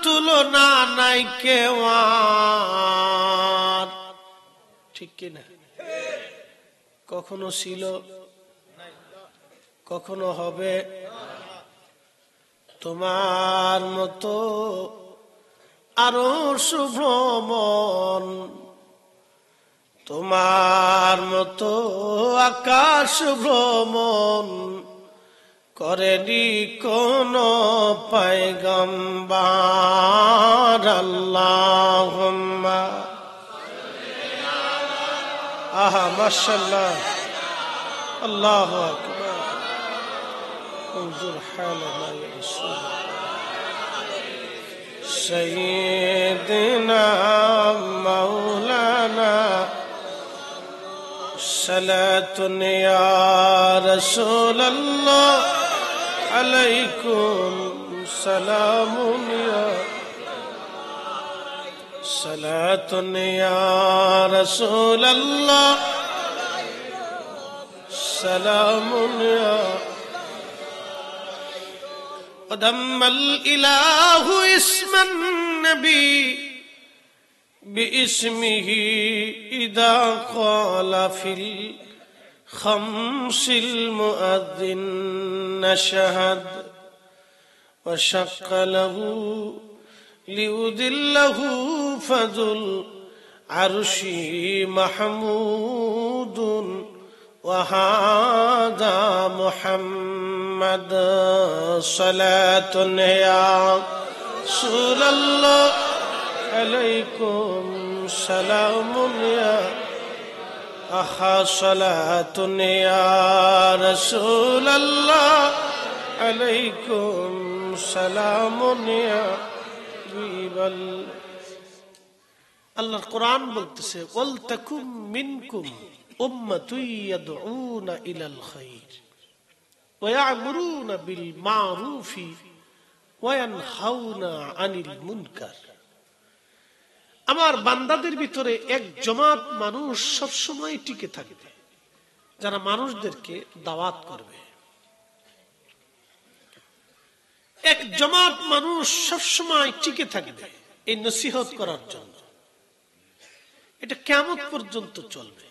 তুলনা নাই কেউ আর। ঠিক কিনা? কখনো ছিল, কখনো হবে। তোমার মতো আরো ভ্রমণ, তোমার মতো আকাশ ভ্রমণ করেনি কোন পয়গম্বর। আল্লাহুম্মা আহা মাশাআল্লাহ, আল্লাহু আকবার। انظر حال ما يعيشون سيدنا مولانا صلاة يا رسول الله عليكم سلام يا صلاة يا رسول الله سلام يا ودم الإله اسم النبي باسمه إذا قال في الخمس المؤذن نشهد وشق له ليذله فذو العرش محمود وهذا محمد صلاة يا رسول الله عليكم سلام يا أخا صلاة يا رسول الله عليكم سلام يا حبيب الله. আল্লাহর কোরআন বলতেছে ওয়াল তাকুম মিনকুম উম্মাতুন ইয়াদউনা ইলাল খায়র ওয়া ইয়া'মুরুনা বিল মা'রুফি ওয়া ইয়ানহাউনা আনিল মুনকার। আমার বান্দাদের ভিতরে এক জমাত মানুষ সব সময় টিকে থাকবে যারা মানুষদেরকে দাওয়াত করবে। এক জমাত মানুষ সব সময় টিকে থাকবে এই নসিহত করার জন্য। এটা কিয়ামত পর্যন্ত চলবে।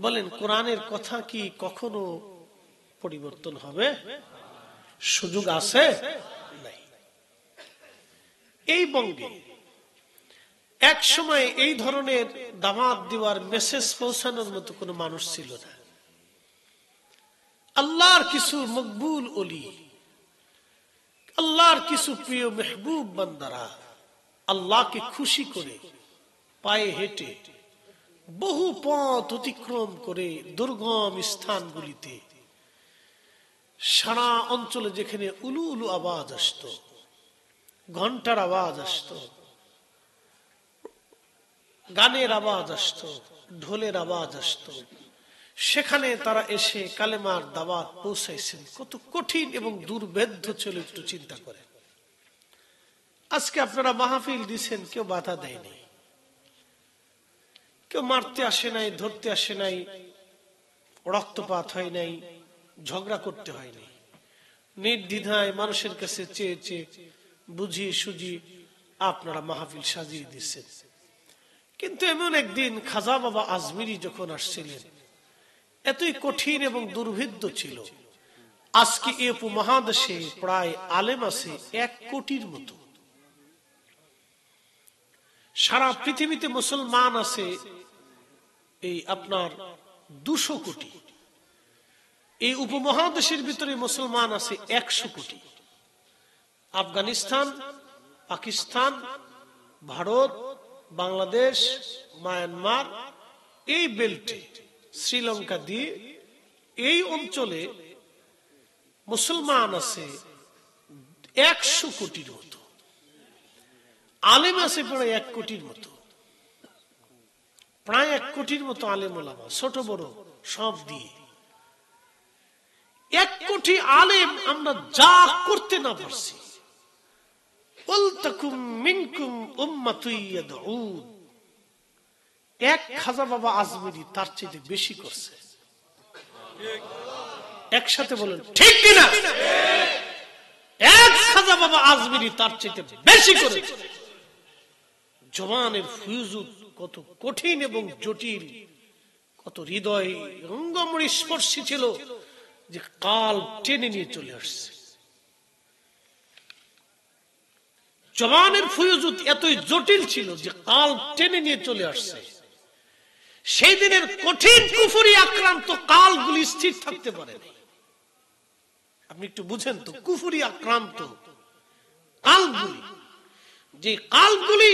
বলেন কোরআনের কথা কি কখনো পরিবর্তন হবে? সুযোগ আছে? নাই। এই বঙ্গে এক সময় এই ধরনের দাওয়াত দেওয়ার মেসেজ পৌঁছানোর মতো কোনো মানুষ ছিল না। আল্লাহর কিছু মকবুল ওলি, আল্লাহর কিছু প্রিয় মেহবুব বান্দারা আল্লাহকে খুশি করে পায়ে হেঁটে বহু পথ অতিক্রম করে দুর্গম স্থানগুলিতে সারা অঞ্চলে যেখানে উলু উলু আওয়াজ আসত, ঘন্টার আওয়াজ আসত, গানের আওয়াজ আসত, ঢোলের আওয়াজ আসত, সেখানে তারা এসে কালেমার দাওয়াত পৌঁছাইছেন। কত কঠিন এবং দুর্ভেদ্য ছিল একটু চিন্তা করে। আজকে আপনারা মাহফিল দিচ্ছেন, কেউ বাধা দেয়নি, কেউ মারতে আসে নাই, ধরতে আসে নাই, রক্তপাত হয় নাই, ঝগড়া করতে হয়নি। নির্দ্বিধায় মানুষের কাছে চেয়ে চেয়ে বুঝিয়ে সুঝিয়ে আপনারা মাহফিল সাজিয়ে দিচ্ছেন। কিন্তু এমন একদিন খাজা বাবা আজমিরি যখন আসছিলেন, এতই কঠিন এবং দুর্ভেদ্য ছিল। আজকে এই উপমহাদেশে প্রায় আলেম আছে 1 কোটির মতো, সারা পৃথিবীতে মুসলমান আছে এই আপনার 200 কোটি। এই উপমহাদেশের ভিতরে মুসলমান আছে 100 কোটি। আফগানিস্তান, পাকিস্তান, ভারত, বাংলাদেশ, মায়ানমার, এই বেল্টে, শ্রীলঙ্কা দিয়ে এই অঞ্চলে মুসলমান আছে 100 কোটির মতো, আলেম আছে প্রায় 1 কোটির মতো, প্রায় 1 কোটির মতো আলেম ওলামা, ছোট বড় সব দিয়ে 1 কোটি আলেম। আমরা যা করতে না পারছি, এক খাজা বাবা আজমিরি তার চেয়ে বেশি করছে। একসাথে বলেন ঠিক কিনা? এক খাজা বাবা আজমিরি তার চাইতে বেশি করেছে। জবানের ফয়জুত কত কঠিন এবং জটিল, কত হৃদয় অঙ্গমণি স্পর্শী ছিল যে কাল টেনে নিয়ে চলে আসছে। জবানের ফয়জুত এতই জটিল ছিল যে কাল টেনে নিয়ে চলে আসছে। সেই দিনের কঠিন কুফরি আক্রান্ত কালগুলি স্থির থাকতে পারে না। আপনি একটু বুঝেন তো, কুফরি আক্রান্ত কালগুলি, যে কালগুলি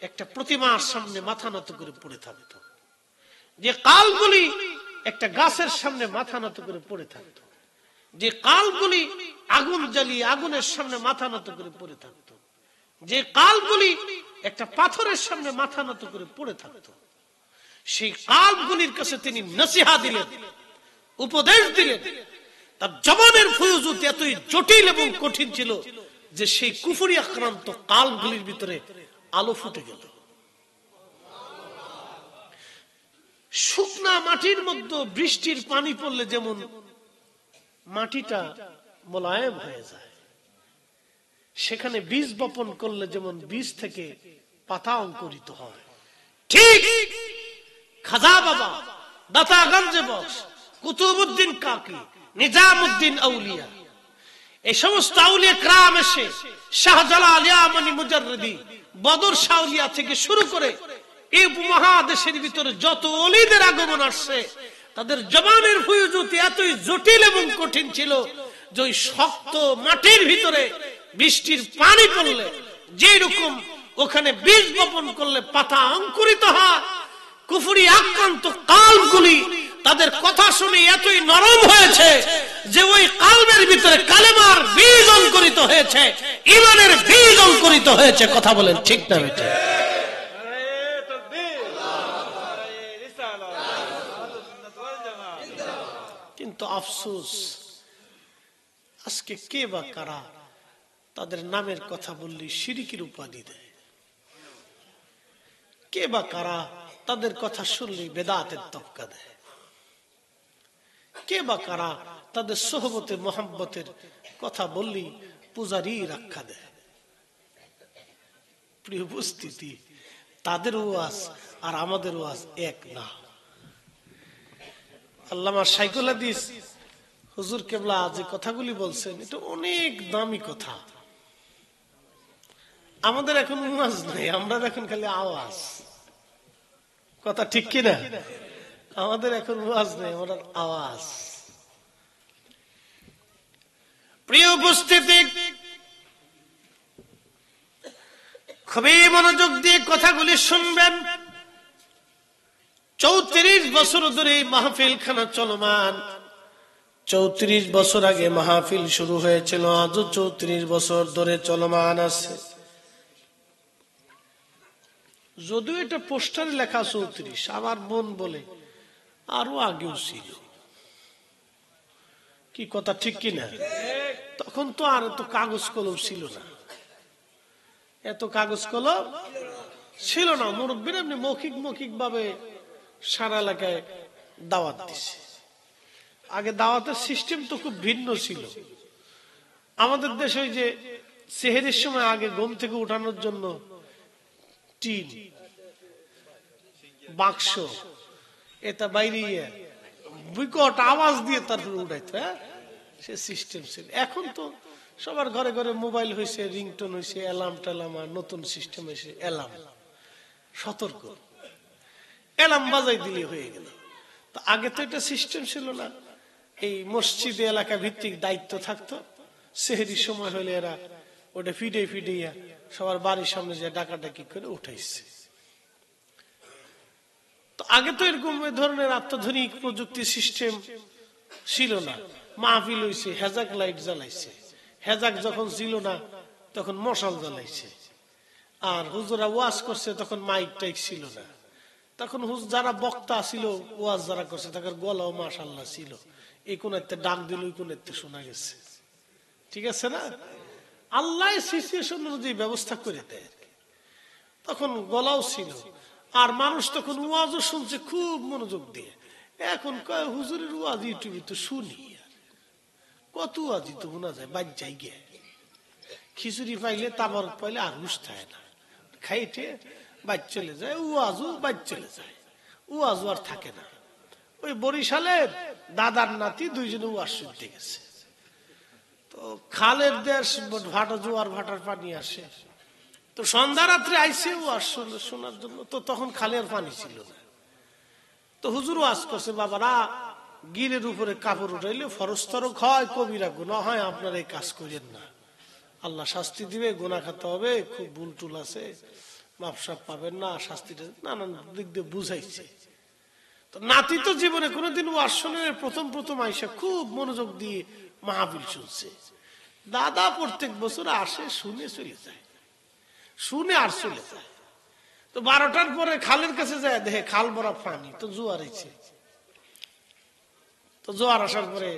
একটা প্রতিমার সামনে মাথা নত করে পড়ে থাকতো, যে কালগুলি একটা গাছের সামনে মাথা নত করে পড়ে থাকতো, যে কালগুলি আগুন জ্বালিয়ে আগুনের সামনে মাথা নত করে পড়ে থাকতো, যে কালগুলি একটা পাথরের সামনে মাথা নত করে পড়ে থাকতো, সেই কালগুলির কাছে তিনি নসিহা দিলেন, উপদেশ দিলেন। তার জবানের ফয়জুত এতই জটিল এবং কঠিন ছিল যে সেই কুফরি আক্রান্ত কালগুলির ভিতরে আলো ফুটে গেল। শুকনা মাটির মধ্যে বৃষ্টির পানি পড়লে যেমন মাটিটা মোলায়েম হয়ে যায়, সেখানে বীজ বপন করলে যেমন বীজ থেকে পাতা অঙ্কুরিত হয়, ঠিক খাজা বাবা, দাতাগঞ্জে বস, কুতুবউদ্দিন কাকি, নিজামউদ্দিন আউলিয়া, এই সমস্ত আউলিয়া کرام এসে শাহজালাল ইয়ামানি মুজাররিদি, বদর শাওলিয়া থেকে শুরু করে এই উপমহাদেশের ভিতরে যত ওলিদের আগমন আসছে, তাদের জবানের ফয়জুত এতই জটিল এবং কঠিন ছিল যে ওই শক্ত মাটির ভিতরে বৃষ্টির পানি পড়লে যেরকম ওখানে বীজ বপন করলে পাতা অঙ্কুরিত হয়, কুফরি আক্রান্ত কালগুলি তাদের কথা শুনে এতই নরম হয়েছে যে ওই কালবের ভিতরে কালেমার বীজ অঙ্কুরিত হয়েছে, ঈমানের বীজ অঙ্কুরিত হয়েছে। কথা বলেন ঠিক না বেটা? কিন্তু আফসোস, আজকে কে বা কারা তাদের নামের কথা বললে শিরকির উপাধি দেয়, কে বা কারা তাদের কথা শুনলে বেদাতের তককা দেয়, কে বা কারা তাদের সোহবতে মোহাম্মতের কথা বললি পূজারি রক্ষা দেয়। প্রিয় উপস্থিতি, তাদের ওয়াজ আর আমাদের ওয়াজ এক না। আল্লামা শাইখুল হাদিস হুজুর কেবলা যে কথাগুলি বলছেন এটা অনেক দামি কথা। আমাদের এখন ওয়াজ নাই, আমরা এখন খালি আওয়াজ। কথা ঠিক কিনা? আমাদের এখন ওয়াজ নেই, আমরা আওয়াজ। প্রিয় উপস্থিতি, খুবই মনোযোগ দিয়ে কথাগুলি শুনবেন। 34 বছর ধরে মাহফিল খানা চলমান। 34 বছর আগে মাহফিল শুরু হয়েছিল, আজও 34 বছর ধরে চলমান আছে। যদিও এটা পোস্টারে লেখা 34, আমার মন বলে আরো আগেও ছিল। কি কথা ঠিক কিনা? তখন তো আর এত কাগজ কলম ছিল না, এত কাগজ কলম ছিল না। মুরব্বীরা এমনি মৌখিক ভাবে সারা এলাকায় দাওয়াত দিছে। আগে দাওয়াতের সিস্টেম তো খুব ভিন্ন ছিল। আমাদের দেশে ওই যে সেহেরির সময় আগে ঘুম থেকে উঠানোর জন্য টিন বাক্স এটা বাইরে বিকট আওয়াজ দিয়ে তারপরে উঠাইতো, সে সিস্টেম ছিল। এখন তো সবার ঘরে ঘরে মোবাইল হয়েছে, রিংটোন হয়েছে, অ্যালার্ম টালার্ম, আর নতুন সিস্টেম হয়েছে অ্যালার্ম, সতর্ক অ্যালার্ম বাজাই দিলে হয়ে গেল। তো আগে তো এটা সিস্টেম ছিল না। এই মসজিদে এলাকা ভিত্তিক দায়িত্ব থাকতো, সেহেরির সময় হলে এরা ওটা ফিডে সবার বাড়ির সামনে যে ডাকাডাকি করে উঠাইছে। তো আগে তো এরকম এই ধরনের আত্মাধুনিক প্রযুক্তি সিস্টেম ছিল না। মাহফিল হইছে, হেজাক লাইট জ্বালাইছে। হেজাক যখন ছিল না তখন মশাল জ্বালাইছে। আর হুজুরা ওয়াজ করছে তখন মাইক টাইক ছিল না। তখন যারা বক্তা ছিল, ওয়াজ যারা করছে তাদের গলাও মাশাআল্লাহ ছিল। এই কোন একটা ডাক দিল, ওই কোন একটা শোনা গেছে। ঠিক আছে না? আল্লাহ সিচুয়েশন অনুযায়ী ব্যবস্থা করে দেয়। তখন গলাও ছিল, আর মানুষ তখন ওয়াজও শুনছে খুব মনোযোগ দিয়ে। এখন কয় হুজুরের ওয়াজ ইউটিউবে তো শুনি, কত ওয়াজই তো শোনা যায়, বাদ যাই গে। খিচুড়ি পাইলে তাবারক পাইলে আর হুশ থাকে না, খাইতে বাইর চলে যায়, ওয়াজও বাইর চলে যায়, ওয়াজও আর থাকে না। ওই বরিশালের দাদার নাতি দুইজনে ওয়াজ শুনতে গেছে, তো খালের দেশ ভাটা, জোয়ার ভাটার পানি আসে, তো সন্ধ্যা রাত্রে আইসে ওয়াজ শোনার জন্য, তো তখন খালের পানি ছিল না। তো হুজুর ওয়াজ করছে, বাবারা গিরের উপরে কাপড় উঠাইলে ফরস্তরক হয়, কবিরা গুনাহ হয়, আপনারা এই কাজ করেন না, আল্লাহ শাস্তি দিবে, গুনাহ খেতে হবে, খুব ভুল টুল আছে, মাপসাপ পাবেন না, শাস্তিটা নানান দিক দিয়ে বুঝাইছে। তো নাতি তো জীবনে কোনোদিন ওয়াজ শুনে প্রথম প্রথম আইসা খুব মনোযোগ দিয়ে মাহফিল শুনছে। দাদা প্রত্যেক বছর আসে, শুনে চলে যায়, শুনে আর চলে যায়। তো 12টার পরে খালের কাছে যায়, দেখে খাল ভরা পানি, তো জোয়ার এসে, তো জোয়ার আসার পরে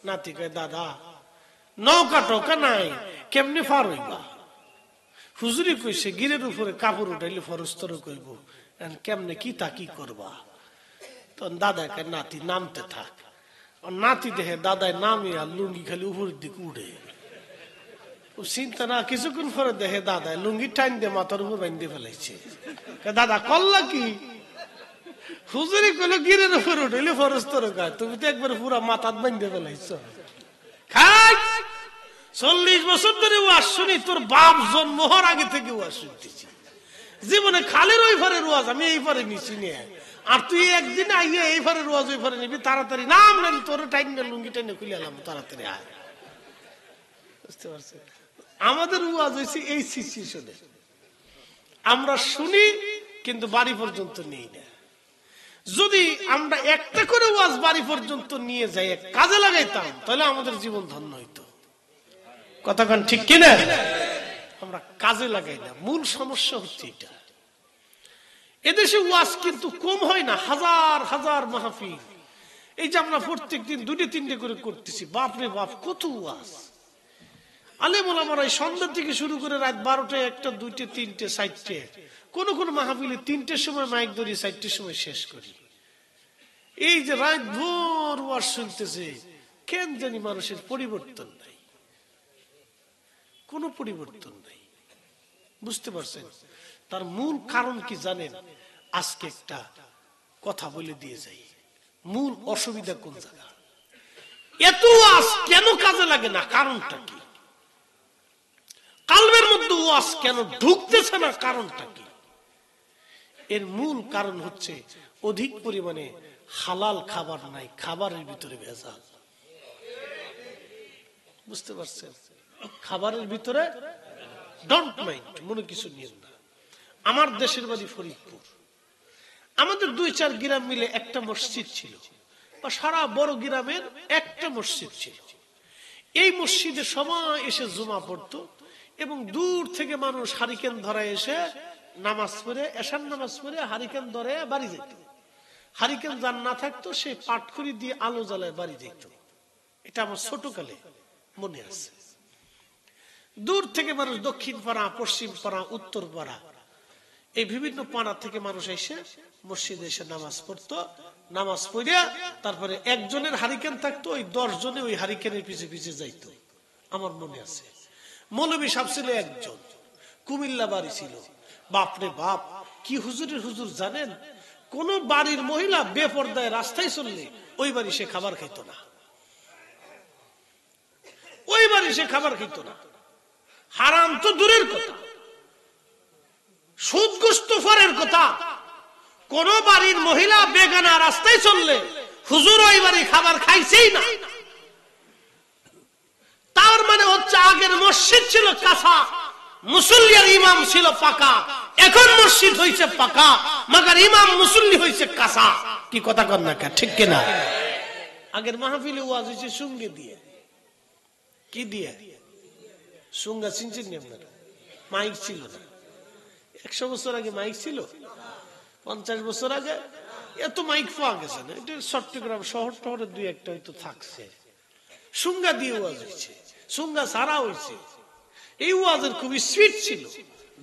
নাতি কয়, দাদা নৌকা টৌকা নাই, কেমনে পার হইবা? হুজুরি কইছে গিরের উপরে কাপড় উঠাইলে ফরস্তর কইব, কেমনে কি তা কি করবা? তখন দাদা কে, নাতি নামতে থাক। নাতি দেখে দাদায় নামে আর লুঙ্গি খালি উপরের দিকে উড়ে, চিন্তা না, কিছুক্ষণ পরে দেখে দাদা লুঙ্গি টাইন দিয়ে মাথার উপর বাঁধতে ফেলাইছে। দাদা কল্লা কি? হুজুরি কইলো গিরের উপর উঠাইলে ফরস্তর কয়, তুমি তো একবার পুরা মাথার বাঁধতে ফেলাইছ। খাই 40 বছর ধরে ওয়াজ শুনি, তোর বাপ জন্ম হওয়ার আগে থেকে ওয়াজ শুনতেছি, জীবনে খালের ওই ফারের ওয়াজ আমি এই ফারে নিছি নিয়ে, আর তুই একদিন আইয়ে এই ফারের ওয়াজ ওই ফারে নিবি, তাড়াতাড়ি নাম নেন, তোর টাইম লুঙ্গি টাইনে খুলে এলাম, তাড়াতাড়ি আয়। বুঝতে পারছি, আমাদের ওয়াজ হয়েছে এই সিচুয়েশনে, আমরা শুনি কিন্তু বাড়ি পর্যন্ত নেই না। যদি আমরা একটা করে ওয়াজ বাড়ি পর্যন্ত নিয়ে যাই, কাজে লাগাইতাম, তাহলে আমাদের জীবন ধন্য হইতো। কথাখান ঠিক কিনা? আমরা কাজে লাগাই না, মূল সমস্যা হচ্ছে এটা। এদেশে ওয়াজ কিন্তু কম হয় না, হাজার হাজার মাহফিল, এই যে আমরা প্রত্যেকদিন 2-3টে করে করতেছি, বাপরে বাপ কত ওয়াজ। আলেম ওলামারা সন্ধ্যা থেকে শুরু করে রাত 12টায় 1টা 2টে 3টে 4টে, কোন কোন মাহফিলে 3টের সময় মাইক ধরি 4টের সময় শেষ করি। এই যে রাত ভোর ওয়াজ শুনতেছে, কেন জানি মানুষের পরিবর্তন নাই, কোন পরিবর্তন নাই। বুঝতে পারছেন? তার মূল কারণ কি জানেন? আজকে একটা কথা বলে দিয়ে যাই, মূল অসুবিধা কোন জায়গা, এত ওয়াজ কেন কাজে লাগে না, কারণটা কি? কালবের মধ্যে ওয়াজ কেন ঢুকতেছে না, কারণটা কি? এর মূল কারণ হচ্ছে অধিক পরিমাণে হালাল খাবার নাই, খাবারের ভিতরে ভেজাল। বুঝতে পারছেন? খাবারের ভিতরে ডোন্ট মাইন্ড, মনে কিছু নিয়েন না। আমার দেশের বাড়ি ফরিদপুর, আমাদের 2-4 গ্রাম মিলে একটা মসজিদ ছিল, বা সারা বড় গ্রামের একটা মসজিদ ছিল। এই মসজিদে সবাই এসে জুমা পড়তো, এবং দূর থেকে মানুষ হারিকেন ধরে এসে নামাজ পড়ে, এশার নামাজ পড়ে হারিকেন ধরে বাড়ি যেত। হারিকেন যার না থাকতো সে পাটখড়ি দিয়ে আলো জ্বালায় বাড়ি যেত। এটা আমার ছোটকালে মনে আছে। দূর থেকে মানুষ, দক্ষিণ পাড়া, পশ্চিম পাড়া, উত্তর পাড়া, এই বিভিন্ন পাড়া থেকে মানুষ এসে মসজিদে এসে নামাজ পড়তো। নামাজ পড়ে তারপরে একজনের হারিকেন থাকতো, ওই 10 জনে ওই হারিকেনের পিছে পিছে যাইতো। আমার মনে আছে মৌলবী সাহেব ছিল একজন, কুমিল্লা বাড়ি ছিল। বাপরে বাপ, কি হুজুরের হুজুর জানেন, কোন বাড়ির মহিলা বেপরদায় রাস্তায় চললে ওই বাড়ি সে খাবার খেত না, ওই বাড়ি সে খাবার খেত না। হারাম তো দূরের কথা, সুদ গোস্ত ফরের কথা, কোন বাড়ির মহিলা বেগানা রাস্তায় চললে হুজুর ওই বাড়ি খাবার খাইছেই না। তার মানে হচ্ছে আগের মসজিদ ছিল কাঁচা, মুসল্লি আর ইমাম ছিল পাকা। এখন মসজিদ হয়েছে পাকা, মাগার ইমাম মুসল্লি হয়েছে কাঁচা। কি কথা কন না, ঠিক কিনা? আগের মাহফিলে ওয়াজ হয়েছে সুঙ্গে দিয়ে। কি দিয়ে? সুঙ্গা চিনছেন নি আপনারা? মাইক ছিল না। 100 বছর আগে মাইক ছিল, 50 বছর আগে এত মাইক পাওয়া গেছে না। এটা চট্টগ্রাম শহর টহরে 2-1টা হয়তো থাকছে। সুঙ্গা দিয়ে ওয়াজ হয়েছে, সুঙ্গা সারা হয়েছে। এই ওয়াজের খুবই সুইট ছিল,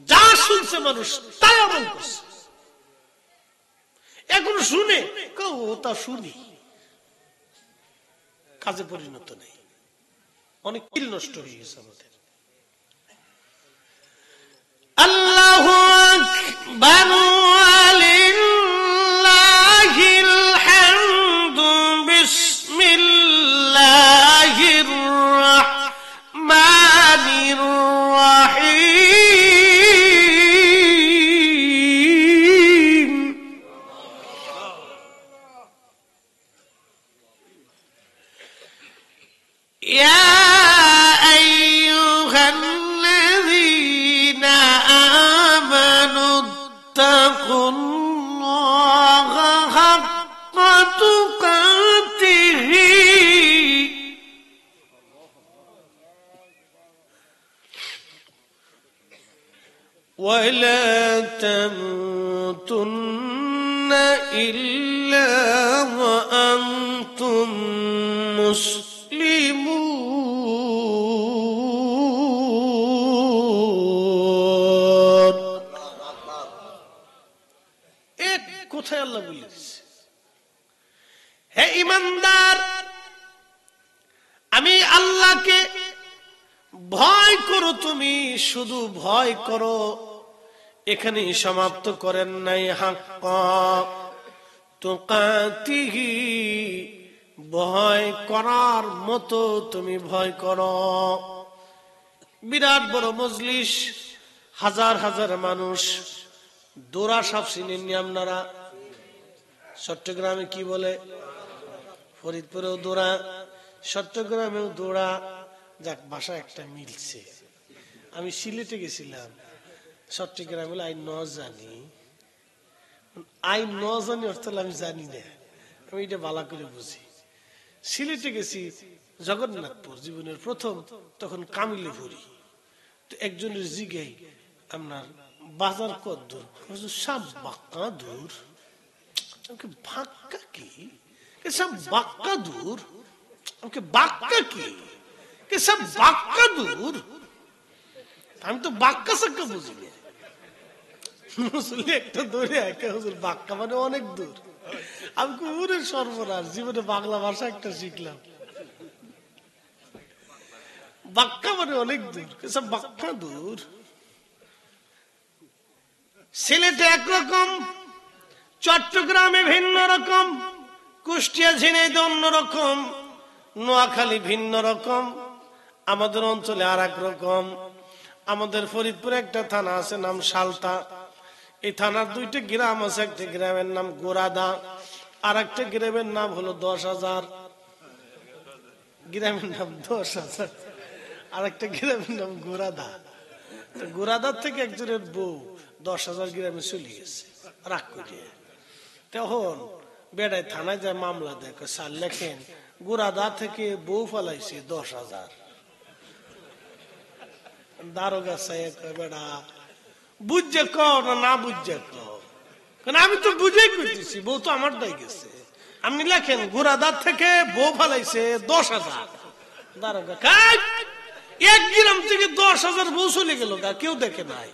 যা শুনছে মানুষ তাই আমল করছে। এখন শুনে ও তা শুনি, কাজে পরিণত নেই। অনেক কিল নষ্ট হয়ে গেছে আমাদের। ولا تموتن إلا وأنتم مسلمون এক কোথায় আল্লাহ বলে দিয়েছে, হে ঈমানদার, আমি আল্লাহকে ভয় করো, তুমি শুধু ভয় করো। এখানে সমাপ্ত করেন নাই, হাক্কা তুকাতিহি, ভয় করার মতো তুমি ভয় করো। বিরাট বড় মজলিস, হাজার হাজার মানুষ, দৌড়া সব চিনেননি আপনারা? চট্টগ্রামে কি বলে? ফরিদপুরেও দৌড়া, চট্টগ্রামেও দৌড়া। যাক, ভাষা একটা মিলছে। আমি সিলেটে গেছিলাম, চট্টগ্রামে আই ন জানি, আই ন জানি অর্থ আমি জানি না, আমি এটা ভালো করে বুঝি। সিলেটে গেছি জগন্নাথপুর, জীবনের প্রথম, তখন কামিলে ভরি। তো একজনের জিগাই, আপনার বাজার কত দূর? সব বাক্কা দূর। আমাকে বাক্কা কি? সব বাক্কা দূর। আমাকে বাক্কা কি? সব বাক্কা দূর। আমি তো বাক্কা সাক্কা বুঝি না। একটা দূরে একা হুজুর, বাক্কা মানে অনেক দূর। আমি কুকুরের সর্বনাশ, জীবনে বাংলা ভাষা একটা শিখলাম। বাক্কা মানে অনেক দূর, সব বাক্কা দূর। সিলেটে একরকম, চট্টগ্রামে ভিন্ন রকম, কুষ্টিয়া ঝিনাইদহ অন্য রকম, নোয়াখালী ভিন্ন রকম, আমাদের অঞ্চলে আর এক রকম। আমাদের ফরিদপুরে একটা থানা আছে, নাম সালতা। এই থানার দুইটা গ্রাম আছে, একটা গ্রামের নাম গোরাদা, আর একটা গ্রামের নাম হলো 10,000। গ্রামের নাম 10,000, আর একটা গ্রামের নাম গোরাদা। গোরাদার থেকে একজনের বউ 10,000 গ্রামে চলে গেছে রাগ করে। তখন বেড়ায় থানায় যায়, মামলা দেখে, স্যার লেখেন গোরাদা থেকে বউ ফলাইছে 10,000। দারোগা সাহেব বেড়া বুঝছে কও না বুঝছে কও, কারণ আমি তো বুঝেই করতেছি, বউ তো আমার দায় গেছে। আপনি লেখেন গোরাদার থেকে বউ ফলাইছে 10,000। দারোগা কাজ, এক গ্রাম থেকে 10,000 বউ চলে গেল, কেউ দেখে নাই।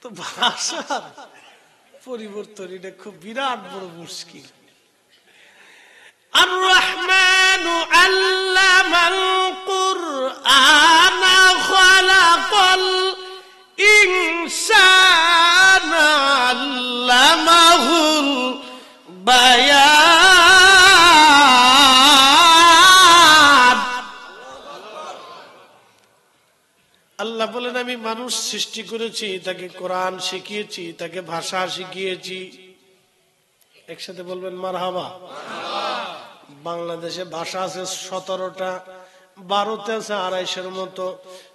তো ভাষার পরিবর্তন এটা খুব বিরাট বড় মুশকিল। আর রহমানু আল্লামাল কুরআনা খালাকাল ইনসানা আল্লামাহুল বায়ান। আল্লাহ বলেন, আমি মানুষ সৃষ্টি করেছি, তাকে কোরআন শিখিয়েছি, তাকে ভাষা শিখিয়েছি। একসাথে বলবেন মারহাবা। বাংলাদেশে ভাষা আছে 17টা, ভারতে আছে 250-এর মতো।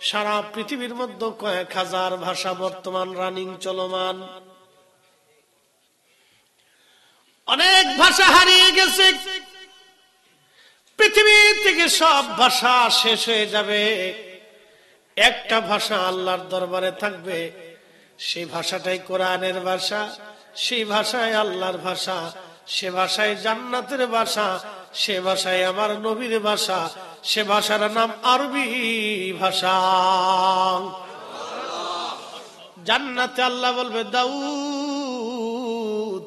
সারা পৃথিবীর মধ্যে কয়েক হাজার ভাষা বর্তমান রানিং, চলমান। অনেক ভাষা হারিয়ে গেছে, পৃথিবী থেকে সব ভাষা শেষ হয়ে যাবে। একটা ভাষা আল্লাহর দরবারে থাকবে, সেই ভাষাটাই কোরআনের ভাষা, সেই ভাষায় আল্লাহর ভাষা, সে ভাষায় জান্নাতের ভাষা, সে ভাষায় আমার নবীর ভাষা, সে ভাষার নাম আরবি ভাষা। জান্নাতে আল্লাহ বলবে, দাউদ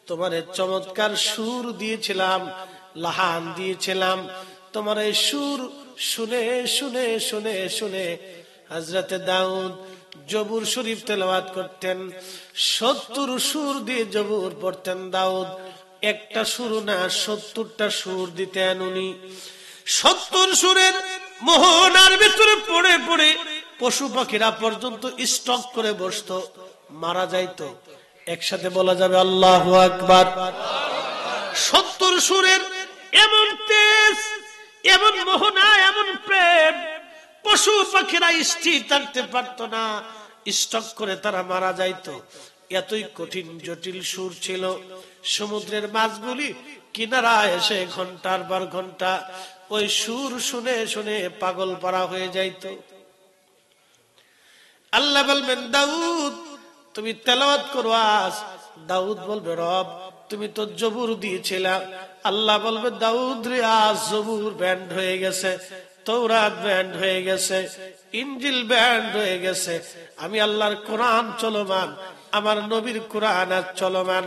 তোমার চমৎকার সুর দিয়েছিলাম, লাহান দিয়েছিলাম, তোমার এই সুর শুনে শুনে শুনে শুনে হযরতে দাউদ জবুর শরীফ তেলাওয়াত করতেন। 70 সুর দিয়ে জবুর পড়তেন দাউদ। একটা সুর না, 70টা সুর দিতেন উনি। 70 সুরের মোহনার ভিতরে পড়ে পড়ে পশু পাখিরা পর্যন্ত স্টক করে বসতো, মারা যাইতো। একসাথে বলা যাবে আল্লাহু আকবার। 70 সুরের এমন তেজ, এমন মোহনা, এমন প্রেম, পশু পাখিরা স্থির থাকতে পারতো না, স্টক করে তারা মারা যাইতো। এতই কঠিন জটিল সুর ছিল। সমুদ্রের মাছগুলি কিনারা এসে ঘন্টার পর ঘন্টা ওই সুর শুনে শুনে পাগল পারা হয়ে যাইত। আল্লাহ বলবেন দাউদ তুমি তেলাওয়াত করো আজ। দাউদ বলবে রব তুমি তো জবুর দিয়েছিলা। আল্লাহ বলবে দাউদ রে আজ জবুর ব্যান্ড হয়ে গেছে, তৌরাত ব্যান্ড হয়ে গেছে, ইনজিল ব্যান্ড হয়ে গেছে। আমি আল্লাহর কোরআন চলমান, আমার নবীর কোরআন আর চলমান।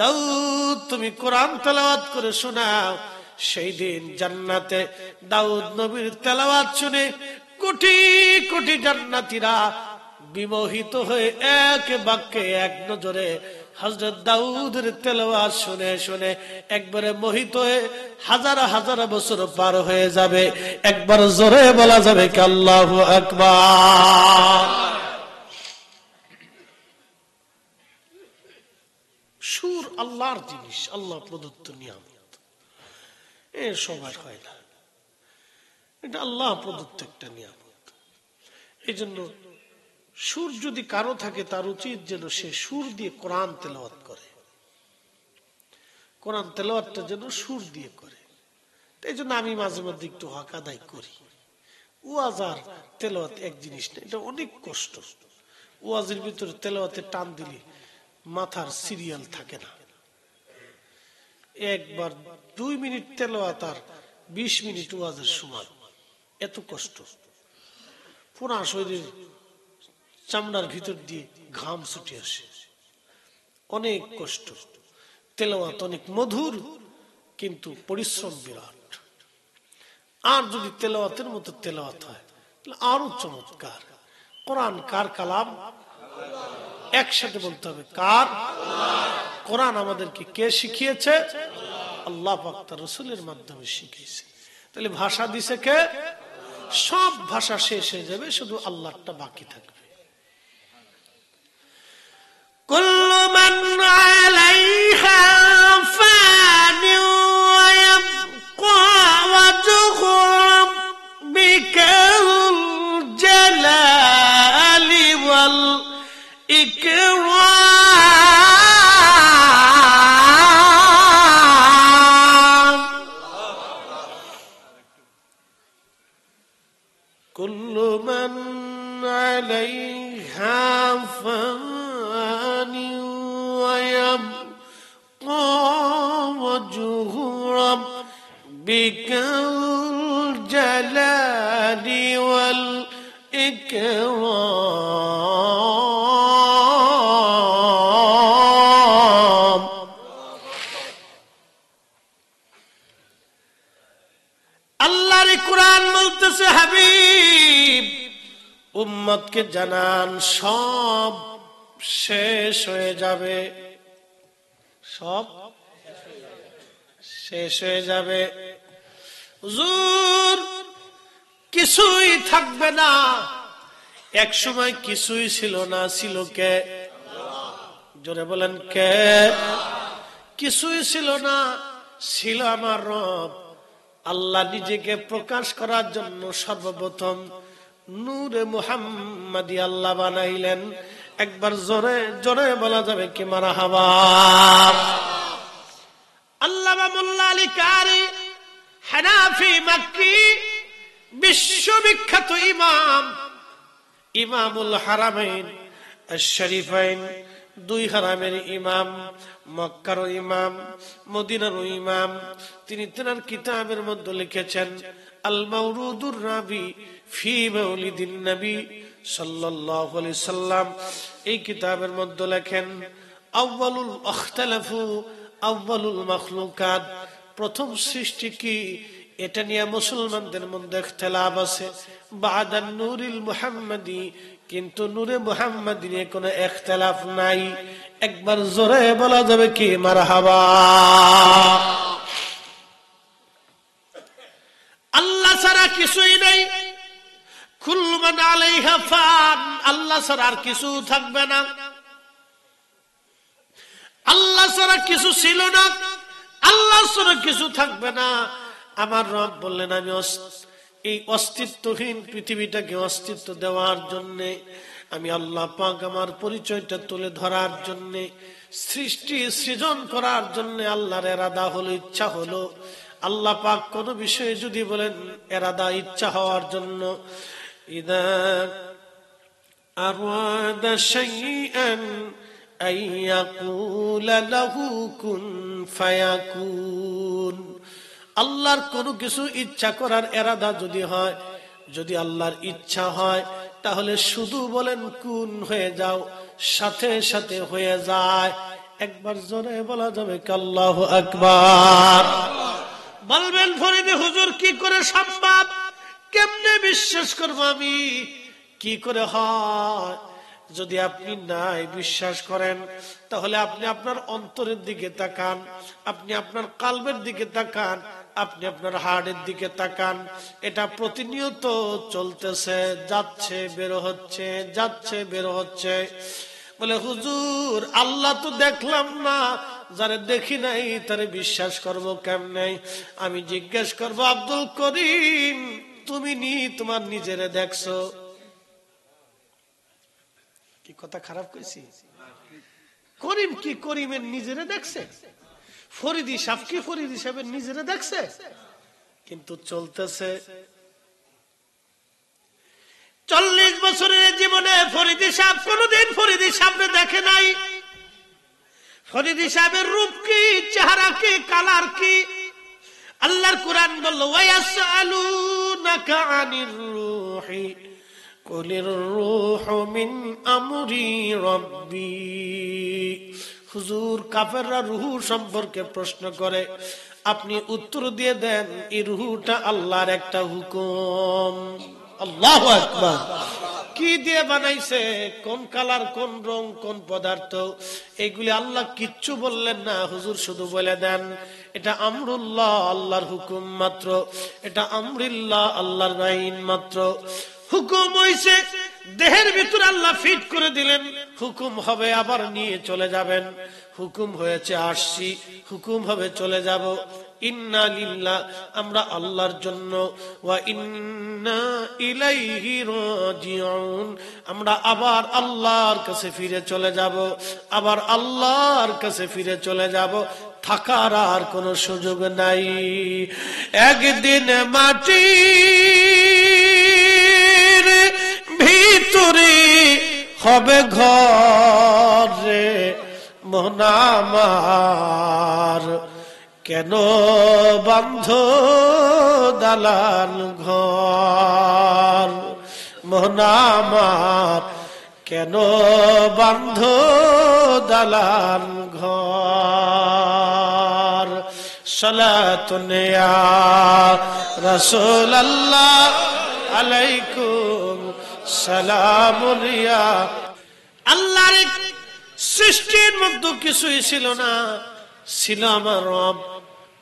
দাউদ তুমি কোরআন তেলাওয়াত করে শোনাও। সেই দিন জান্নাতে দাউদ নবীর তেলাওয়াত শুনে কোটি কোটি জান্নাতীরা বিমোহিত হয়ে এক বাক্যে এক নজরে হযরত দাউদের তেলাওয়াত শুনে শুনে একবারে মোহিত হয়ে হাজার হাজার বছর পার হয়ে যাবে। একবার জোরে বলা যাবে কি আল্লাহু আকবার। সুর আল্লাহর জিনিস, আল্লাহ প্রদত্ত নিয়ামত, এ সবার হয় না, এটা আল্লাহ প্রদত্ত একটা নিয়ামত। এই জন্য সুর যদি কারো থাকে তার উচিত যেন সে সুর দিয়ে কোরআন তেলাওয়াত করে, কোরআন তেলাওয়াতটা যেন সুর দিয়ে করে। এই জন্য আমি মাঝে মধ্যে একটু হক আদায় করি। ওয়াজ আর তেলাওয়াত এক জিনিস না, এটা অনেক কষ্ট। ওয়াজের ভিতরে তেলাওয়াতে টান দিলে মাথার সিরিয়াল থাকে না। একবার 2 মিনিট তেলাওয়াত আর 20 মিনিট ওয়াজের সময়, এত কষ্ট। পুরা শরীরের চামড়ার ভিতর দিয়ে ঘাম ছুটে আসে, অনেক কষ্ট। তেলাওয়াত অনেক মধুর, কিন্তু পরিশ্রম বিরাট। আর যদি তেলাওয়াতের মতো তেলাওয়াত হয় তাহলে আরো চমৎকার। কোরআন কার কালাম? একসাথে বলতে হবে কার? কোরআন আমাদেরকে কে শিখিয়েছে? আল্লাহ পাক তার রাসূলের মাধ্যমে শিখিয়েছে। তাহলে ভাষা দিছে কে? সব ভাষা শেষ হয়ে যাবে, শুধু আল্লাহটা বাকি থাকবে। কুল্লু মান আলাইহা ফানি ওয়া ইয়াবকা ওয়াজহু রাব্বিকাল জালালি ওয়াল ইকরাম। কুল্লু মান আলাইহা ফানি ওয়া ইয়াবকা ওয়াজহু রাব্বিকাল জালালি ওয়াল ইকরাম। আল্লাহর কোরআন বলতেছে হাবিব উম্মতকে জানান সব শেষ হয়ে যাবে, সব শেষ হয়ে যাবে। হুজুর কিছুই থাকবে না। এক সময় কিছুই ছিল না, ছিল কে? জোরে বলেন কে? কিছুই ছিল না, ছিল আমার রব। আল্লাহ নিজেকে প্রকাশ করার জন্য সর্বপ্রথম নূরে মুহাম্মাদি আল্লাহ বানাইলেন। একবার জোরে জোরে বলা যাবে কি মারহাবা। আল্লামা মোল্লা আলী কারি হানাফি মাক্কি বিশ্ববিখ্যাত ইমাম, ইমামুল হারামাইন আশ-শরীফাইন, 2 হারামের ইমাম, মক্কারও ইমাম, মদিনারও ইমাম। তিনি তার কিতাবের মধ্যে লিখেছেন আল মাওরুদুর রাবি ফি মাউলিদিন নবী সাল্লাল্লাহু আলাইহি সাল্লাম। এই কিতাবের মধ্যে লেখেন আউয়ালুল ইখতিলাফু আউয়ালুল মাখলুকাত, প্রথম সৃষ্টি কি এটা নিয়ে মুসলমানদের মধ্যে ইখতিলাফ আছে। বাদান নূরিল মুহাম্মাদি, কিন্তু নূরে মুহাম্মাদি নিয়ে কোনো ইখতিলাফ নাই। একবার জোরে বলা যাবে কি মারহাবা। আল্লাহ ছাড়া কিছুই নাই। কুল্লু মান আলাইহা ফান, আল্লাহ ছাড়া আর কিছু থাকবে না। আল্লাহ ছাড়া কিছু ছিল না, আল্লাহ ছাড়া কিছু থাকবে না। আমার রব বললেন আমি এই অস্তিত্বহীন পৃথিবীটাকে অস্তিত্ব দেওয়ার জন্য, আমি আল্লাহ পাক আমার পরিচয়টা তুলে ধরার জন্য, সৃষ্টি সৃজন করার জন্য আল্লাহর ইরাদা হলো, ইচ্ছা হলো। আল্লাহ পাক কোন বিষয়ে যদি বলেন এরাদা ইচ্ছা হওয়ার জন্য, ইদা আরাদা শাইআন আইয়াকুলা লাহু কুন ফায়াকুন। আল্লাহর কোনো কিছু ইচ্ছা করার এরাদা যদি হয়, যদি আল্লাহর ইচ্ছা হয়, তাহলে শুধু বলেন কুন হয়ে যাও, সাথে সাথে হয়ে যায়। একবার জোরে বলা যাবে কি আল্লাহু আকবার? বলবেন ফরিদী হুজুর কি করে সম্ভব, কেমনে বিশ্বাস করব আমি, কি করে হয়? যদি আপনি নাই বিশ্বাস করেন, তাহলে আপনি আপনার অন্তরের দিকে তাকান, আপনি আপনার কালবের দিকে তাকান, আপনি আপনার হার্টের দিকে তাকান। এটা প্রতিনিয়ত চলতেছে, যাচ্ছে বের হচ্ছে, যাচ্ছে বের হচ্ছে। বলে হুজুর আল্লাহ তো দেখলাম না, যারে দেখি নাই তারে বিশ্বাস করব কেমনে? আমি জিজ্ঞেস করব, আব্দুল করিম তুমি তোমার নিজেরে দেখছো? কি কথা খারাপ কইছি? করিম কি করিমের নিজেরে দেখছে? ফরিদী সাহেব কি ফরিদী সাহেবের নিজেরে দেখছে? কিন্তু চলতেছে। 40 বছরের জীবনে ফরিদী সাহেব কোনদিন ফরিদী সাহেবকে দেখে নাই। ফরিদী সাহেবের রূপ কি, চেহারা কি, কালার কি? আল্লাহর কুরআন বলল, ওয়ায়াসআলুনাকা আনির রূহি কুলির রূহু মিন আমরি রাব্বি। হুজুর কাফেররা রূহ সম্পর্কে প্রশ্ন করে, আপনি উত্তর দিয়ে দেন এই রূহটা আল্লাহর একটা হুকুম। আল্লাহু আকবার। কি দিয়ে বানাইছে, কোন কালার, কোন রং, কোন পদার্থ, এগুলি আল্লাহ কিচ্ছু বললেন না। হুজুর শুধু বলে দেন এটা আমরুল্লাহ, আল্লাহর হুকুম মাত্র। এটা আমরিল্লাহ, আল্লাহর আইন মাত্র। হুকুম হইছে, দেহের ভিতর আল্লাহ ফিট করে দিলেন, হুকুম হবে আবার নিয়ে চলে যাবেন। হুকুম হয়েছে আসছি, হুকুম হবে চলে যাব। ইন্না লিল্লাহ, আমরা আল্লাহর জন্য, ওয়া ইন্না ইলাইহি রাজিউন, আমরা আবার আল্লাহর কাছে ফিরে চলে যাব, আবার আল্লাহর কাছে ফিরে চলে যাব। থাকার আর কোনো সুযোগ নাই। একদিন মাটির ভিতরে হবে ঘরে মন আমার, কেন বান্ধ দালান ঘর? মন আমার কেন বান্ধ দালান ঘর? সালাতুন ইয়া রাসূলুল্লাহ আলাইকুম সালামুন ইয়া। আল্লাহর সৃষ্টির মধ্যে কিছুই ছিল না, ছিল আমার রব,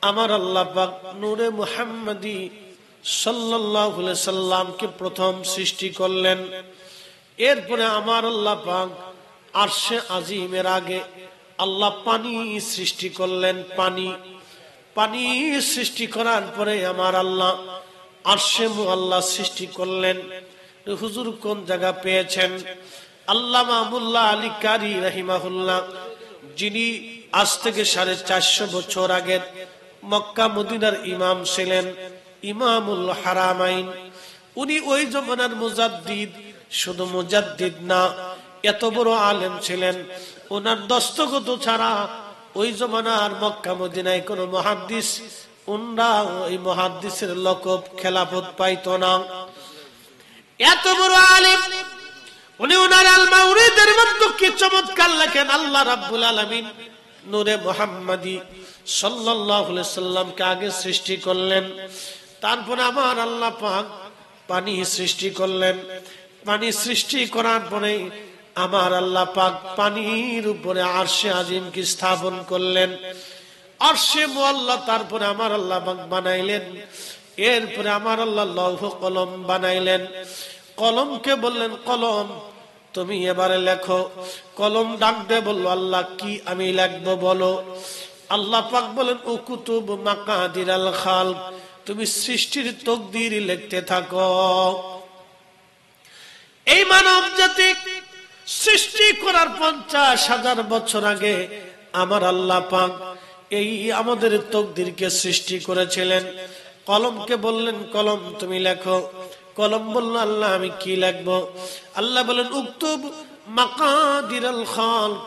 আমার আল্লাহ পাক নূরে মুহাম্মাদি সাল্লাল্লাহু আলাইহি সাল্লামকে প্রথম সৃষ্টি করলেন। এরপরে আমার আল্লাহ পাক আরশে আজিমের আগে আল্লাহ পানি সৃষ্টি করলেন। পানি সৃষ্টি করার পরে আমার আল্লাহ আরশে মুআল্লা সৃষ্টি করলেন। হুজুর কোন জায়গা পেয়েছেন? আল্লামা মুল্লা আলী কারি রাহিমাহুল্লাহ, যিনি আজ থেকে 450 বছর আগে মক্কা মদিনার ইমাম ছিলেন, ইমামুল হারামাইন। উনি ওই জমানার মুজাদ্দিদ, শুধু মুজাদ্দিদ না, এত বড় আলেম ছিলেন। ওনার দস্তখত ছাড়া ওই জমানার মক্কা মদিনায় কোন মুহাদ্দিস, উনরা ওই মুহাদ্দিসের লকব খেলাফত পাইতো না। এত বড় আলেম উনি। ওনার আল মাউরিদের মধ্যে কি চমৎকার লেখেন, আল্লাহ রাব্বুল আলামিন নূরে মুহাম্মাদি সাল্লাল্লাহু আলাইহি সাল্লামকে আগে সৃষ্টি করলেন। তারপরে আমার আল্লাহ পাক পানি সৃষ্টি করলেন। পানি সৃষ্টি করার পরে আমার আল্লাহ পাক পানির উপরে আরশে আজিমকে স্থাপন করলেন। আরশে মুআল্লা তারপরে আমার আল্লাহ পাক বানাইলেন। এরপরে আমার আল্লাহ লৌহ কলম বানাইলেন। কলমকে বললেন, কলম তুমি এবারে লেখো। কলম ডাক দে বলল, আল্লাহ কি আমি লিখবো বলো? আল্লাহ পাক বলেন, উকুতুব মাকাদিরাল খালক, তুমি সৃষ্টির তকদির লিখতে থাকো। এই মানব জাতি সৃষ্টি করার 50,000 বছর আগে আমার আল্লাহ পাক এই আমাদের তকদিরকে সৃষ্টি করেছিলেন। কলমকে বললেন কলম তুমি লেখো। কলম বলল আল্লাহ আমি কি লিখবো? আল্লাহ বলেন উক্তুব মাকাদিরাল খালক,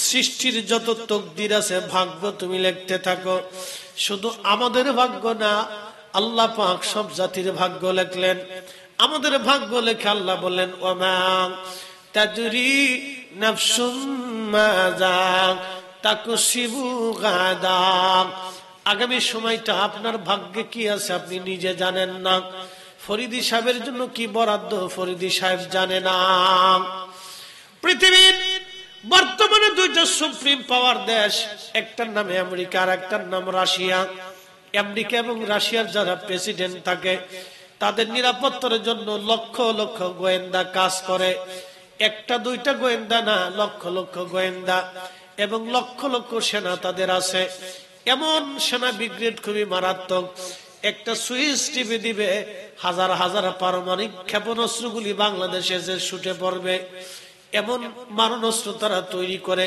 সৃষ্টির যত তকদির আছে ভাগ্য তুমি লিখতে থাকো। শুধু আমাদের ভাগ্য না, আল্লাহ পাক সব জাতির ভাগ্য লিখলেন। আমাদের ভাগ্য লেখে আল্লাহ বললেন ওমা তাদরি নাফসুম মাযা তাকসিবু গাদা, আগামী সময়টা আপনার ভাগ্যে কি আছে আপনি নিজে জানেন না। ফরিদি সাহেবের জন্য কি বরাদ্দ ফরিদি সাহেব জানে না। পৃথিবীর বর্তমানে দুইটা সুপ্রিম পাওয়ার দেশ, একটার নাম আমেরিকা আর একটার নাম রাশিয়া। আমেরিকা এবং রাশিয়ার যারা প্রেসিডেন্ট থাকে তাদের নিরাপত্তার জন্য লক্ষ লক্ষ গোয়েন্দা কাজ করে। একটা দুইটা গোয়েন্দা না, লক্ষ লক্ষ গোয়েন্দা এবং লক্ষ লক্ষ সেনা তাদের আছে। এমন সেনা ব্রিগেড খুবই মারাত্মক, একটা সুইচ টিপে দিবে হাজার হাজার পারমাণবিক ক্ষেপণাস্ত্রগুলি বাংলাদেশে যে ছুটে পড়বে, এমন মারণাস্ত্র তারা তৈরি করে।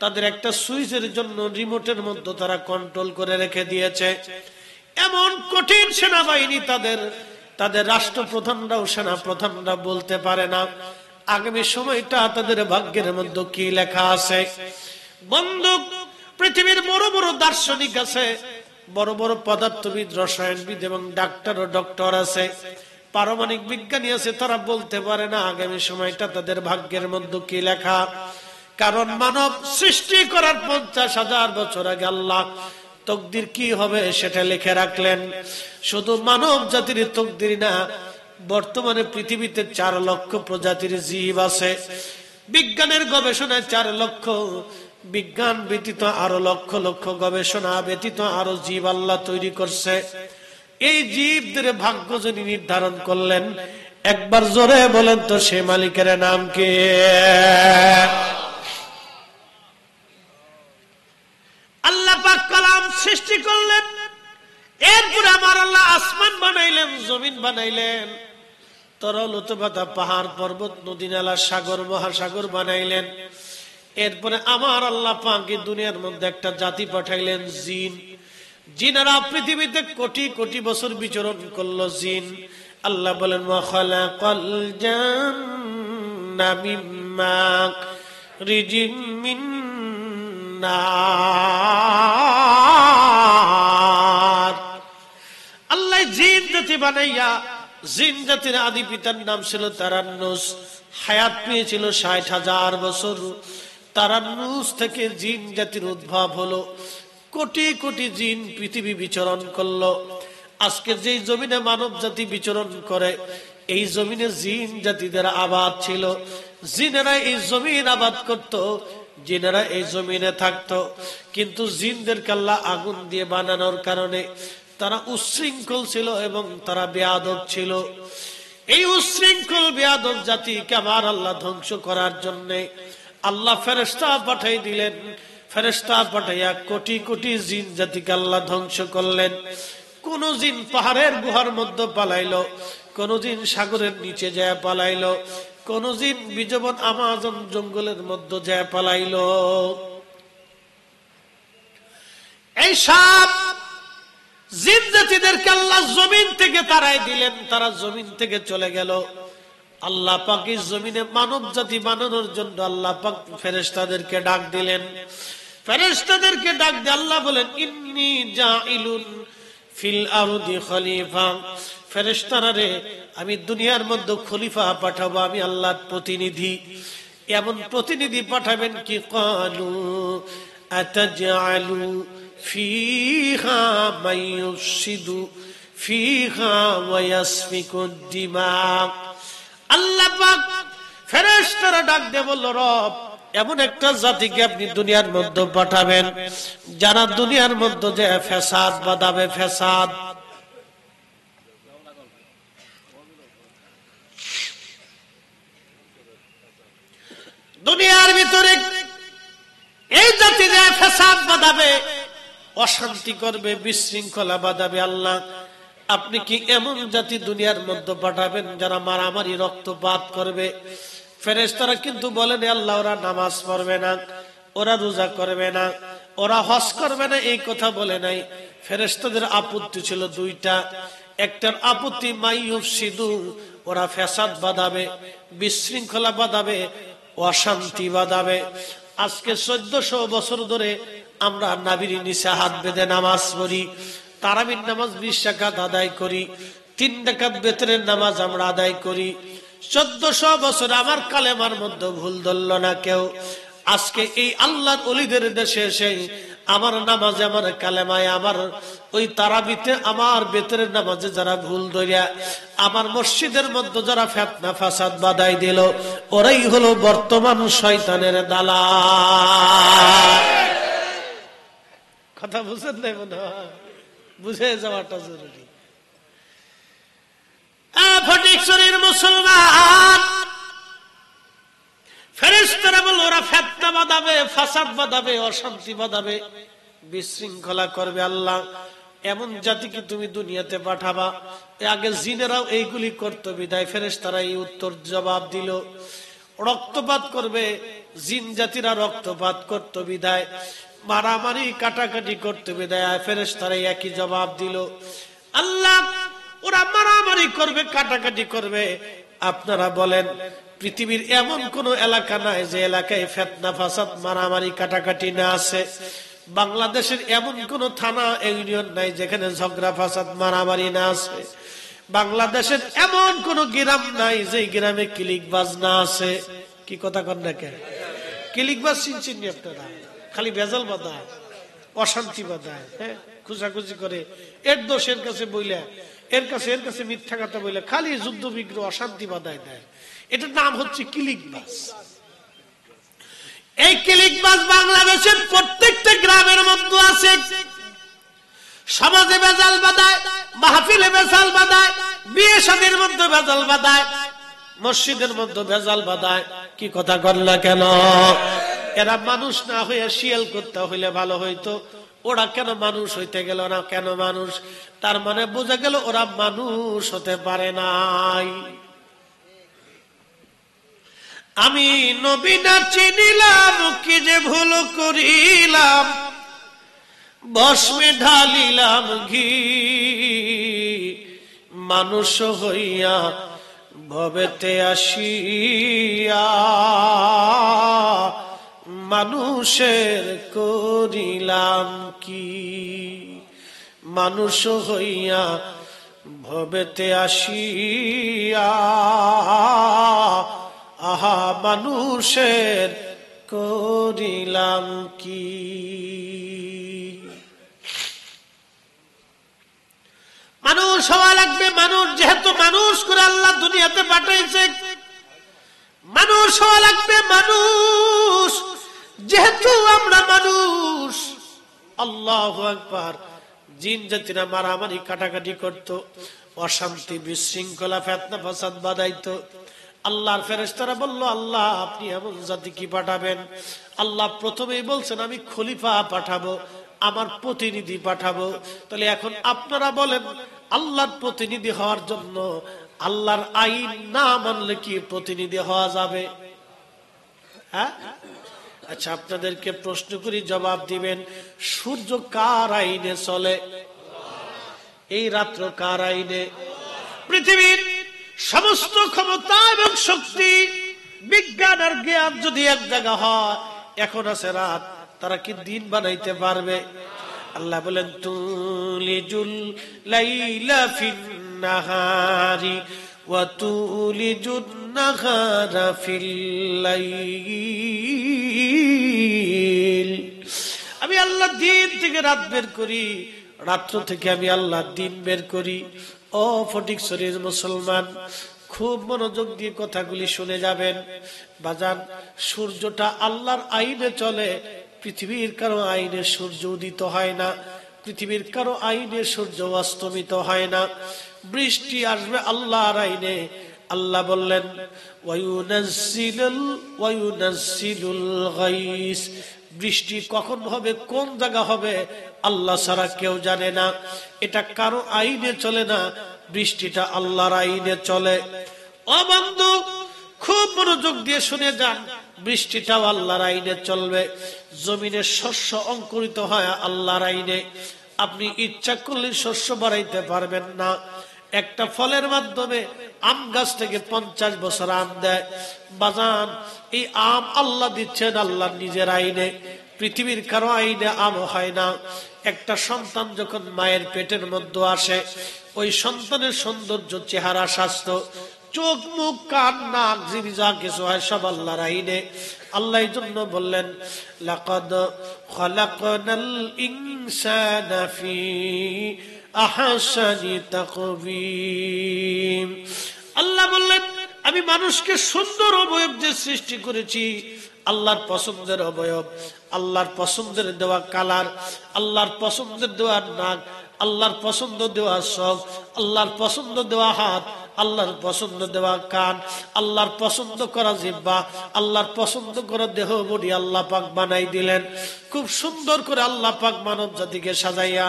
তাদের একটা সুইচের জন্য রিমোটের মধ্যে তারা কন্ট্রোল করে রেখে দিয়েছে। এমন কঠিন সেনাবাহিনী তাদের, তাদের রাষ্ট্রপ্রধানরাও সেনা প্রধানরা বলতে পারে না আগামী সময়টা তাদের ভাগ্যের মধ্যে কি লেখা আছে। বন্ধু, পৃথিবীর বড় বড় দার্শনিক আছে, বড় বড় পদার্থবিদ, রসায়নবিদ এবং ডাক্তার ও ডক্টর আছে, পারমাণবিক বিজ্ঞানী আছে, তারা বলতে পারে না আগামী সময়টা তাদের ভাগ্যের মধ্যে কি লেখা। কারণ মানব সৃষ্টি করার 50,000 বছর আগে আল্লাহ তকদির কি হবে সেটা লিখে রাখলেন। শুধু মানব জাতির তকদির না, বর্তমানে পৃথিবীতে 4 লক্ষ প্রজাতির জীব আছে। বিজ্ঞানের গবেষণায় 4 লক্ষ, বিজ্ঞান ব্যতীত আরো লক্ষ লক্ষ গবেষণা ব্যতীত আরো জীব আল্লাহ তৈরি করছে। এই জীবদের ভাগ্য যিনি নির্ধারণ করলেন, একবার জোরে বলেন তো সে মালিকের নাম কি? আল্লাহ পাক কালাম সৃষ্টি করলেন, এরপর আমার আল্লাহ আসমান বানাইলেন, জমিন বানাইলেন, তরল উতবাতা পাহাড় পর্বত নদী নালা সাগর মহাসাগর বানাইলেন। এরপরে আমার আল্লাহ পাক এই দুনিয়ার মধ্যে একটা জাতি পাঠাইলেন জিন। জিনেরা পৃথিবীতে কোটি কোটি বছর বিচরণ করলো জিন। আল্লাহ বলেন ওয়া খালাকাল জান্না মিন মারিজিম মিন নার। আল্লাহ জিন জাতি বানাইয়া, জিন জাতির আদি পিতার নাম ছিল তারান্নুস, হায়াত পেয়েছিল 60,000 বছর। তারান্নুস থেকে জিন জাতির উদ্ভব হলো। কোটি কোটি জিন পৃথিবী বিচরণ করলো। আজকে যেই জমিনে মানব জাতি বিচরণ করে, এই জমিনে জিন জাতিদের আবাদ ছিল। জিনেরা এই জমিন আবাদ করত, জিনেরা এই জমিনে থাকতো। কিন্তু জিনদেরকে আল্লাহ আগুন দিয়ে বানানোর কারণে তারা উচ্ছৃঙ্খল ছিল এবং তারা বেয়াদব ছিল। এই উচ্ছৃঙ্খল বেয়াদব জাতিকে আমার আল্লাহ ধ্বংস করার জন্য আল্লাহ ফেরেশতা পাঠাই দিলেন। ফেরেশতা পাঠাইয়া কোটি কোটি জিন জাতিকে আল্লাহ ধ্বংস করলেন। কোন জিন পাহাড়ের গুহার মধ্যে পালাইলো, কোন জিন সাগরের নিচে যায় পালাইলো, কোন জিন বিজবন আমাজন জঙ্গলের মধ্যে যায় পালাইলো। এই সব জিন জাতিদেরকে আল্লাহ জমিন থেকে তাড়াই দিলেন, তারা জমিন থেকে চলে গেল। আল্লাহ পাক এই জমিনে মানব জাতি বানানোর জন্য আল্লাহ পাক ফেরেশতাদেরকে ডাক দিলেন। ফেরেশতাদেরকে ডাক দিয়ে আল্লাহ বলেন ইন্নী জাইলুন ফিল আরদি খলিফা। ফেরেশতারা রে, আমি দুনিয়ার মধ্যে খলিফা পাঠাবো, আমি আল্লাহর প্রতিনিধি। এমন প্রতিনিধি পাঠাবেন কি ক্বালু আতাজআলু ফিহা মাইয়ুফসিদু ফিহা ওয়া ইয়াসফিকুদ দিমা। আল্লাহ পাক ফেরেশতারা ডাক দিয়ে বলল, রব এমন একটা জাতিকে আপনি দুনিয়ার মধ্যে পাঠাবেন যারা দুনিয়ার মধ্যে যে ফ্যাসাদ বাঁধাবে, ফ্যাসাদ। দুনিয়ার ভিতরে এই জাতি যে ফ্যাসাদ বাঁধাবে, অশান্তি করবে, বিশৃঙ্খলা বাঁধাবে। আল্লাহ আপনি কি এমন জাতি দুনিয়ার মধ্যে পাঠাবেন যারা মারামারি রক্তপাত করবে? ফেরেশতারা কিন্তু বলেন আল্লাহ ওরা নামাজ পড়বে না, ওরা রোজা করবে না, ওরা হজ করবে না এই কথা বলে নাই। ফেরেশতাদের আপত্তি ছিল দুইটা। একটার আপত্তি মাইয়ুফসিদু, ওরা ফ্যাসাদ বাঁধাবে, বিশৃঙ্খলা বাঁধাবে, অশান্তি বাঁধাবে। আজকে 1400 বছর ধরে আমরা নাভির নিচে হাত বেঁধে নামাজ পড়ি, তারাবির নামাজ 20 রাকাত আদায় করি, 3 রাকাত বেতরের নামাজ আমরা আদায় করি। 1400 বছর আমার কালেমার মধ্যে ভুল ধরল না কেউ। আজকে এই আল্লাহর ওলিদের দেশে এসে আমার নামাজে, আমার কালেমায়, আমার ওই তারাবিতে, আমার বেতরের নামাজে যারা ভুল ধরিয়া আমার মসজিদের মধ্যে যারা ফিতনা ফাসাদ বাধাই দিল, ওরাই হলো বর্তমান শয়তানের দালাল। কথা বুঝেন নাই মনে হয়? বুঝে যাওয়াটা জরুরি। ফটিকছড়ির মুসলমান, ফেরেশতারা বলল ওরা ফিতনা বাঁধাবে, ফাসাদ বাঁধাবে, অশান্তি বাঁধাবে, বিশৃঙ্খলা করবে। আল্লাহ এমন জাতিকে তুমি দুনিয়াতে পাঠাবা। আগে জিনেরাও এইগুলি করতো বিদায় ফেরেশতারা এই উত্তর জবাব দিল। রক্তপাত করবে, জিন জাতিরা রক্তপাত করতো বিদায়, মারামারি কাটাকাটি করতে বিদায় ফেরেশতারা একই জবাব দিল। আল্লাহ ওরা মারামারি করবে, কাটাকাটি করবে। আপনারা বলেন পৃথিবীর এমন কোন এলাকা নাই যে এলাকায় ফিতনা ফাসাদ মারামারি কাটাকাটি না আছে? বাংলাদেশের এমন কোন থানা ইউনিয়ন নাই যেখানে ঝগড়া ফাসাদ মারামারি না আছে? বাংলাদেশের এমন কোন গ্রাম নাই যে গ্রামে ক্লিকবাজ না আছে? কি কথা কন না কেন? ক্লিকবাজ চিনছেন আপনারা? খালি ভেজাল বাঁধায়, অশান্তি বাঁধায়, হ্যাঁ, খুঁজাখুঁজি করে, এর দোষ এর কাছে বইলে, এর কাছে মিথ্যা কথা বইলে, খালি যুদ্ধ বিগ্রহ, অশান্তি বাঁধায় দেয়। এটার নাম হচ্ছে ক্লিকবাজ। এই ক্লিকবাজ বাংলাদেশের প্রত্যেকটা গ্রামের মধ্যে আছে। সমাজে ভেজাল বাঁধায়, মাহফিলে ভেজাল বাঁধায়, বিয়ে শাদীর মধ্যে ভেজাল বাঁধায়, মসজিদের মধ্যে ভেজাল বাঁধায়। কি কথা করলা কেন? এরা মানুষ না হয়ে শিয়াল করতে হইলে ভালো হইতো। ওরা কেন মানুষ হইতে গেল না? কেন মানুষ? তার মানে বোঝা গেল ওরা মানুষ হতে পারে নাই। আমি নবী না চিনিলাম, কি যে ভুল করিলাম, ভস্মে ঢালিলাম ঘি, মানুষ হইয়া ভবেতে আসিয়া মানুষের করিলাম কি? মানুষ হইয়া ভবেতে আসিয়া আহা মানুষের করিলাম কি? মানুষ হওয়া লাগবে। মানুষ যেহেতু মানুষ করে আল্লাহ দুনিয়াতে পাঠাইছে, মানুষ হওয়া লাগবে। মানুষ যেহেতু আমরা মানুষ। আল্লাহু আকবার। জিন জাতিরা মারামারি কাটাকাটি করত, অশান্তি বিশৃঙ্খলা ফিতনা ফাসাদ বাঁধাইতো। আল্লাহর ফেরেশতারা বলল, আল্লাহ আপনি এমন জাতি কি পাঠাবেন? আল্লাহ প্রথমেই বলছেন আমি খলিফা পাঠাবো, আমার প্রতিনিধি পাঠাবো। তাহলে এখন আপনারা বলেন, আল্লাহর প্রতিনিধি হওয়ার জন্য আল্লাহর আইন না মানলে কি প্রতিনিধি হওয়া যাবে? হ্যাঁ, আচ্ছা আপনাদেরকে প্রশ্ন করি, জবাব দিবেন। সূর্য কার আইনে চলে? এই রাত্র কার আইনে? পৃথিবীর সমস্ত ক্ষমতা এবং শক্তি, বিজ্ঞান আর জ্ঞান যদি এক জায়গা হয়, এখন আছে রাত, তারা কি দিন বানাইতে পারবে? আল্লাহ বলেন তুলিজুল লাইলা ফিন নাহারি ওয়া তুলিজুন নাহারা ফিল লাইল। আমি আল্লাহ দিন থেকে রাত বের করি, রাত্র থেকে আমি আল্লাহ দিন বের করি। ও ফটিকছড়ির মুসলমান, খুব মনোযোগ দিয়ে কথাগুলি শুনে যাবেন। বাজান, সূর্যটা আল্লাহর আইনে চলে। পৃথিবীর কারো আইনে সূর্য উদিত হয় না, পৃথিবীর কারো আইনে সূর্য অস্তমিত হয় না। বৃষ্টি আসবে আল্লাহর আইনে। আল্লাহ বললেন ওয়ায়ুনাজ্জিলুল গাইস, বৃষ্টি কখন হবে, কোন জায়গা হবে, আল্লাহ ছাড়া কেউ জানে না। এটা কারো আইনে চলে না, বৃষ্টিটা আল্লাহর আইনে চলে। ও বন্ধু, খুব মনোযোগ দিয়ে শুনে যান। বৃষ্টিটাও আল্লাহর আইনে চলবে, জমিনে শস্য অঙ্কুরিত হয় আল্লাহর আইনে। আপনি ইচ্ছা করলে শস্য বাড়াইতে পারবেন না। একটা ফলের মাধ্যমে আম গাছ থেকে 50 বছর আম দেয়। বাজান, এই আম আল্লাহ দিচ্ছেন আল্লাহর নিজের আইনে, পৃথিবীর কারো আইনে আম হয় না। একটা সন্তান যখন মায়ের পেটের মধ্যে আসে, ওই সন্তানের সৌন্দর্য, চেহারা, স্বাস্থ্য, চোখ, মুখ, কান, নাক, জিভি, যা কিছু হয় সব আল্লাহর আইনে। আল্লাহ এই জন্য বললেন, লাকাদ খালাকনাল ইনসানা ফি আহসানি তাকবীম। আল্লাহ বললেন, আমি মানুষকে সুন্দর অবয়ব দিয়ে সৃষ্টি করেছি, আল্লাহর পছন্দের অবয়ব, আল্লাহর পছন্দের দেওয়া কালার, আল্লাহর পছন্দের দেওয়া নাক, আল্লাহর পছন্দ দেওয়া চোখ, আল্লাহর পছন্দ দেওয়া হাত, আল্লাহর পছন্দ দেওয়া কান, আল্লাহর পছন্দ করা জিহ্বা, আল্লাহর পছন্দ করা দেহ বডি আল্লাহ পাক বানাই দিলেন। খুব সুন্দর করে আল্লাহ পাক মানব জাতিকে সাজাইয়া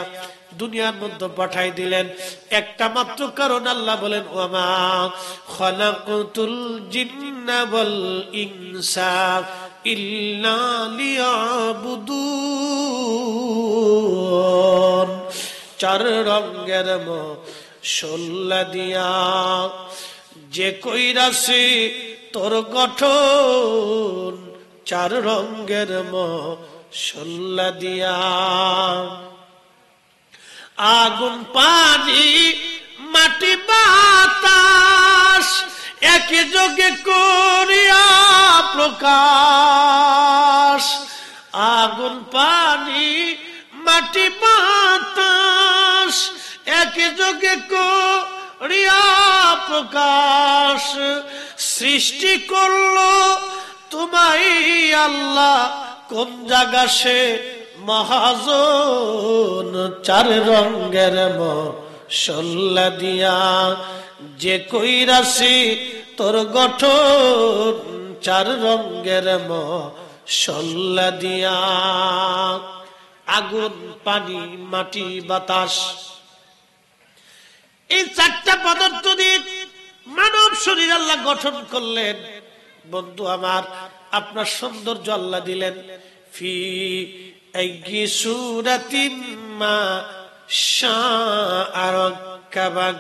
দুনিয়ার মধ্যে পাঠাই দিলেন। একটা মাত্র কারণ, আল্লাহ বলেন, ওয়ামা খালাকতুল জিন্না ওয়াল ইনসা ইল্লা লিয়াবুদুন। 4 রঙের মশলা দিয়া যে কইরাছে তোর গঠন, 4 রঙের মশলা দিয়া। আগুন, পানি, মাটি, বাতাস একই যোগে করিয়া প্রকাশ। আগুন, পানি, মাটি, বাতাস একই যোগে করিয়া প্রকাশ। সৃষ্টি করলো তোমায় আল্লাহ, কোন জায়গা সে মহাজন। 4 রঙের মশলা দিয়া যে কইরাছি তোর গঠন, 4 রঙের মশলা দিয়া। আগুন, পানি, মাটি, বাতাস, এই 4টা পদার্থ দিয়ে মানব শরীর আল্লাহ গঠন করলেন। বন্ধু আমার, আপনার সৌন্দর্য আল্লাহ দিলেন। ফি আইয়ি সূরাতিন মা শাআ রাক্কাবাক।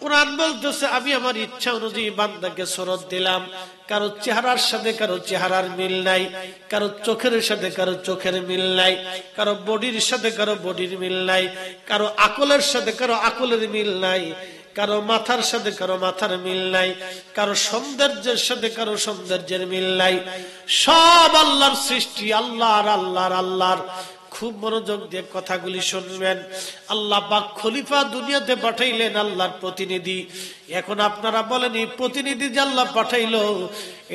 কুরআন বলতেছে, আমি আমার ইচ্ছা অনুযায়ী বান্দাকে সুরত দিলাম। কারো চেহারার সাথে কারো চেহারার মিল নাই, কারো চোখের সাথে কারো চোখের মিল নাই, কারো বডির সাথে কারো বডির মিল নাই, কারো আকলের সাথে কারো আকলের মিল নাই, কারো মাথার সাথে কারো মাথার মিল নাই, কারো সৌন্দর্যের সাথে কারো সৌন্দর্যের মিল নাই। সব আল্লাহর সৃষ্টি, আল্লাহর আল্লাহর আল্লাহর। খুব মনোযোগ দিয়ে কথাগুলি শুনবেন। আল্লাহ পাক খলিফা দুনিয়াতে পাঠাইলেন, আল্লাহর প্রতিনিধি। এখন আপনারা বলেন, এই প্রতিনিধি যে আল্লাহ পাঠাইলো,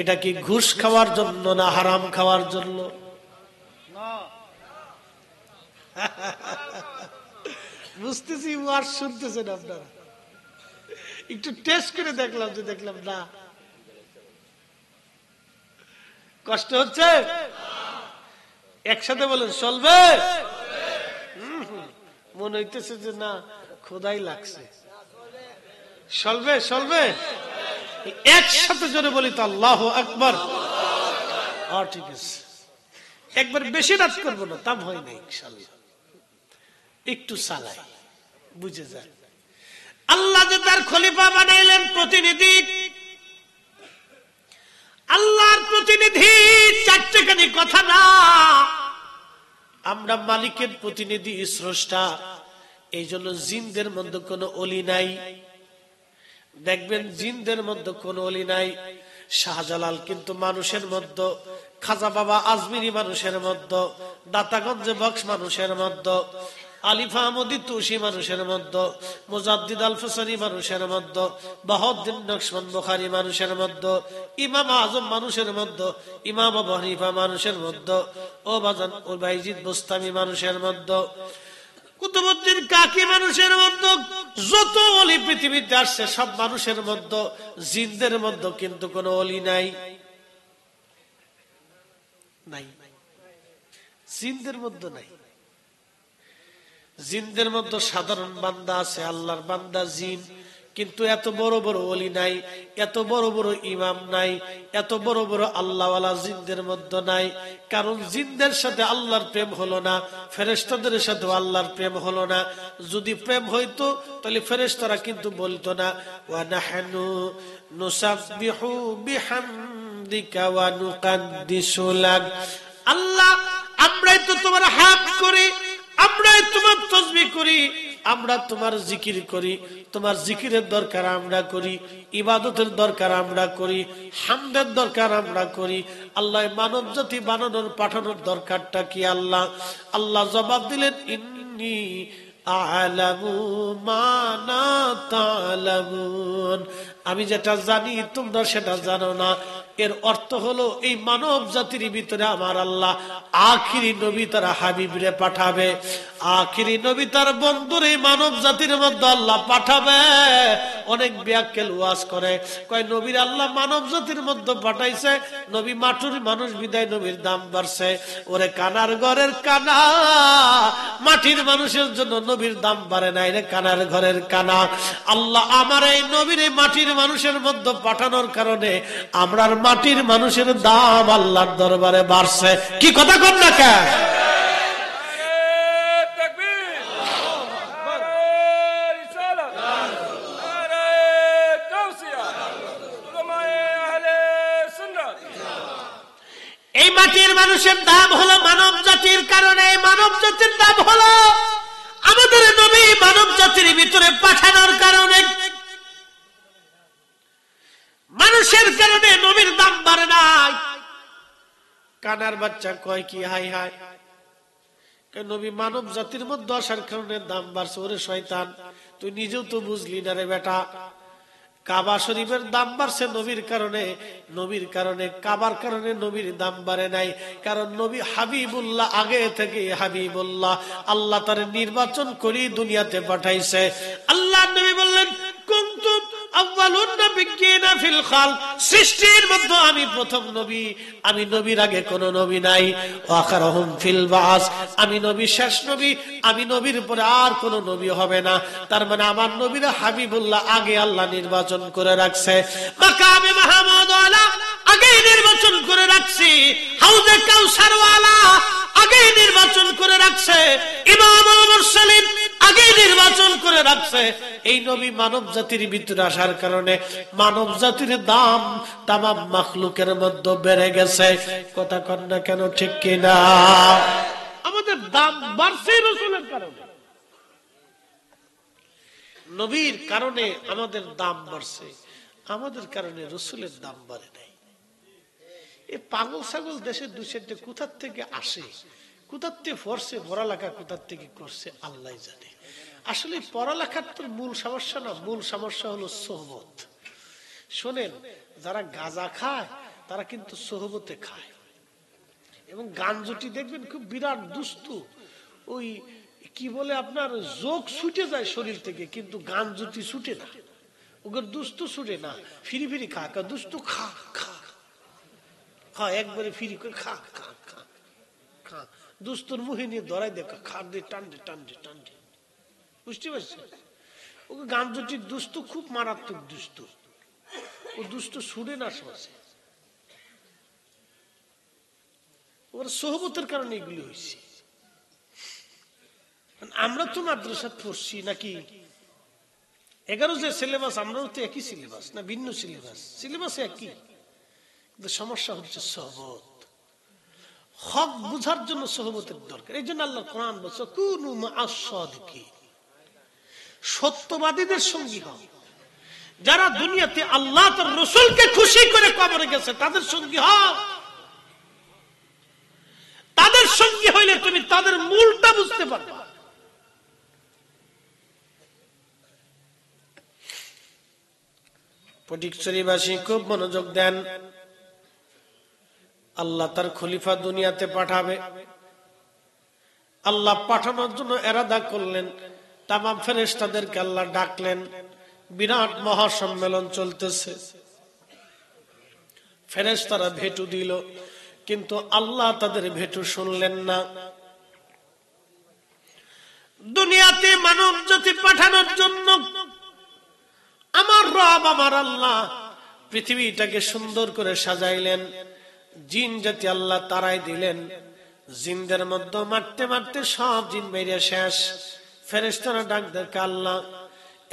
এটা কি ঘুষ খাওয়ার জন্য না হারাম খাওয়ার জন্য? বুঝতেছি, ওয়াজ শুনতেছেন আপনারা। একটু টেস্ট করে দেখলাম, যে দেখলাম না, কষ্ট হচ্ছে। একসাথে বলেন, চলবে? মনে হইতেছে যে না, খোদাই লাগছে। চলবে, চলবে। একসাথে জোরে বলি তো আল্লাহু আকবার। ঠিক আছে, একবার বেশি রাত করবো না, তাম হয় না ইনশাআল্লাহ। একটু চালাই, বুঝে যায়। আল্লাহ যে তার খলিফা বানাইলেন, প্রতিনিধি, আল্লাহর প্রতিনিধি 4টেখানি কথা না। আমরা মালিকের প্রতিনিধি, স্রষ্টা। এই জন্য জিনদের মধ্যে কোনো অলি নাই। দেখবেন জিনদের মধ্যে কোনো অলি নাই। শাহজালাল কিন্তু মানুষের মধ্যে, খাজা বাবা আজমিরি মানুষের মধ্যে, দাতাগঞ্জে বক্স মানুষের মধ্যে, আলিফ আহমদি তুষি মানুষের মধ্যে, মুজাদ্দিদ আল ফসানি মানুষের মধ্যে, বাহাউদ্দিন নকশবন্দ বুখারী মানুষের মধ্যে, ইমাম আজম মানুষের মধ্যে, ইমাম আবু হানিফা মানুষের মধ্যে, ও বাজান ও বাইজিদ বুস্তামি মানুষের মধ্যে, কুতুবউদ্দিন কাকি মানুষের মধ্যে, যত ওলি পৃথিবীতে আসছে সব মানুষের মধ্যে। জিনদের মধ্যে কিন্তু কোনো ওলি নাই, নাই। জিনদের মধ্যে নাই। জিনদের মধ্যে সাধারণ বান্দা আছে, আল্লাহর বান্দা জিন, কিন্তু এত বড় বড় ওলি নাই, এত বড় বড় ইমাম নাই, এত বড় বড় আল্লাহওয়ালা জিনদের মধ্যে নাই। কারণ জিনদের সাথে আল্লাহর প্রেম হলো না, ফেরেশতাদের সাথে আল্লাহর প্রেম হলো না। যদি প্রেম হইতো তাহলে ফেরেশতারা কিন্তু বলতো না ওয়া নাহনু নুসাব্বিহু বিহামদিকা ওয়া নুকাদ্দিসু লাক, আল্লাহ আমরাই তো তোমার হামদ করি, আমরাই তোমার তাসবিহ করি, আমরা তোমার জিকির করি, তোমার জিকিরের দরকার আমরা করি, ইবাদতের দরকার আমরা করি, হামদের দরকার আমরা করি। আল্লাহ মানব জাতি বানানোর পাঠানোর দরকারটা কি? আল্লাহ আল্লাহ জবাব দিলেন ইন্নী আ'লামু মা লা তা'লামুন, আমি যেটা জানি তোমরা সেটা জানো না। এর অর্থ হলো এই মানব জাতির ভিতরে আমার আল্লাহ আখিরি নবী তার হাবিবরে পাঠাবে, আখিরি নবী তার বন্ধুর এই মানব জাতির মধ্যে আল্লাহ পাঠাবে। অনেক ব্যাখ্যাল ওয়াজ করে, কয় নবীর আল্লাহ মানব জাতির মধ্যে পাঠাইছে, নবী মাটির মানুষ বিদায় নবীর দাম বাড়ছে। ওরে কানার ঘরের কানা, মাটির মানুষের জন্য নবীর দাম বাড়ে নাই রে কানার ঘরের কানা। আল্লাহ আমার এই নবীর এই মাটির মানুষের মধ্যে পাঠানোর কারণে আমরার মাটির মানুষের দাম আল্লাহর দরবারে বাড়ছে। কি কথা কর না কেন? এই মাটির মানুষের দাম হলো মানব জাতির কারণে, মানব জাতির দাম হলো আমাদের নবী মানব জাতির ভিতরে পাঠানোর কারণে। মানুষের কারণে নবীর দাম বাড়ে নাই। কানার বাচ্চা কয় কি হাই হাই, নবী মানব জাতির মধ্যে আসার কারণে দাম বাড়ছে। ওরে শয়তান, তুই নিজেও তো বুঝলি না রে বেটা। কাবা শরীফের দাম বাড়ছে নবীর কারণে, নবীর কারণে কাবার কারণে নবীর দাম বাড়ে নাই। কারণ নবী হাবিবুল্লাহ, আগে থেকে হাবিবুল্লাহ, আল্লাহ তার নির্বাচন করি দুনিয়াতে পাঠাইছে। আল্লাহ নবী বললেন কুনতুম আউয়ালুন নাবিয়্যিনা ফিল খালক, সৃষ্টির মধ্যে আমি প্রথম নবী, আমি নবীর আগে কোন নবী নাই। ওয়া আখরাহুম ফিল বাস, আমি নবী শেষ নবী, আমি নবীর পরে আর কোন নবী হবে না। তার মানে আমার নবীর হাবিবুল্লাহ আগে আল্লাহ নির্বাচন করে রাখছে। মাকামে মাহমুদ ওয়ালা আগে নির্বাচন করে রাখছি, হাউজে কাউসার ওয়ালা আগে নির্বাচন করে রাখছে, ইমামুল মুরসালিন আগে নির্বাচন করে রাখছে। এই নবী মানব জাতির ভিতরে আসার কারণে মানব জাতির দাম তামাম মাখলুকের মধ্যে বেড়ে গেছে। কথা কন না কেন, ঠিক কিনা? আমাদের দাম বাড়ছে রাসূলের কারণে, নবীর কারণে আমাদের দাম বাড়ছে, আমাদের কারণে রাসূলের দাম বাড়ে নাই। এই পাগল ছাগল দেশের দুই সাইডে কোথার থেকে আসে, কোথার থেকে পড়ছে, পড়ালেখা কোথার থেকে করছে আল্লাহ জানে। আসলে পড়ালেখার তো মূল সমস্যা না, মূল সমস্যা হলো সোহবত। শোনেন, যারা গাঁজা খায় তারা কিন্তু সোহবতে খায়। এবং গাঞ্জুটি দেখবেন খুব বিরাট দুস্তু, ওই কি বলে আপনার যোগ ছুটে যায় শরীর থেকে, কিন্তু গাঞ্জুটি ছুটে না, ওদের দুস্তু ছুটে না, ফিরি ফিরি খা খা দুস্তু খা খা খা, একবারে ফিরি করে খা খা খা খা, দুস্তুর মুখে নিয়ে ধরাই দেখা খা দিয়ে টান দে টান দে টান দে, বুঝতে পারছি? ওকে গাঞ্জুটির দুস্তু খুব মারাত্মক দুস্তু, ও দুস্তু ছুটে না সহজে। ওর সোহবতের কারণে এগুলি হয়েছে। আমরা তো মাদ্রাসা পড়ছি নাকি, 11 যে সিলেবাস, আমরাও তো একই সিলেবাস না ভিন্ন সিলেবাস? সিলেবাস একই, কিন্তু সমস্যা হচ্ছে সোহবত। হক বুঝার জন্য সোহবতের দরকার। এই জন্য আল্লাহ কোরআন বলছে কুনু মা'আস সাদিকিন, সত্যবাদীদের সঙ্গী হও। যারা দুনিয়াতে আল্লাহ তার রাসূলকে খুশি করে কবরে গেছে তাদের সঙ্গী হও। তাদের সঙ্গী হইলে তুমি তাদের মূলটা বুঝতে পারবে। ফটিকছড়িবাসী খুব মনোযোগ দেন। আল্লাহ তার খলিফা দুনিয়াতে পাঠাবে। আল্লাহ পাঠানোর জন্য এরাদা করলেন, তামাম ফেরেশতাদেরকে আল্লাহ ডাকলেন। বিরাট মহাসম্মেলন চলতেছে, ফেরেশতারা ভেটু দিল, কিন্তু আল্লাহ তাদের ভেটু শুনলেন না। দুনিয়াতে মানব জাতি পাঠানোর জন্য আমার রব আমার আল্লাহ পৃথিবীটাকে সুন্দর করে সাজাইলেন, জিন জাতি আল্লাহ তারাই দিলেন, জিনদের মধ্যে মারতে মারতে সব জিন মেরে শেষ। ফেরেশতারা ডাক দেখে আল্লাহ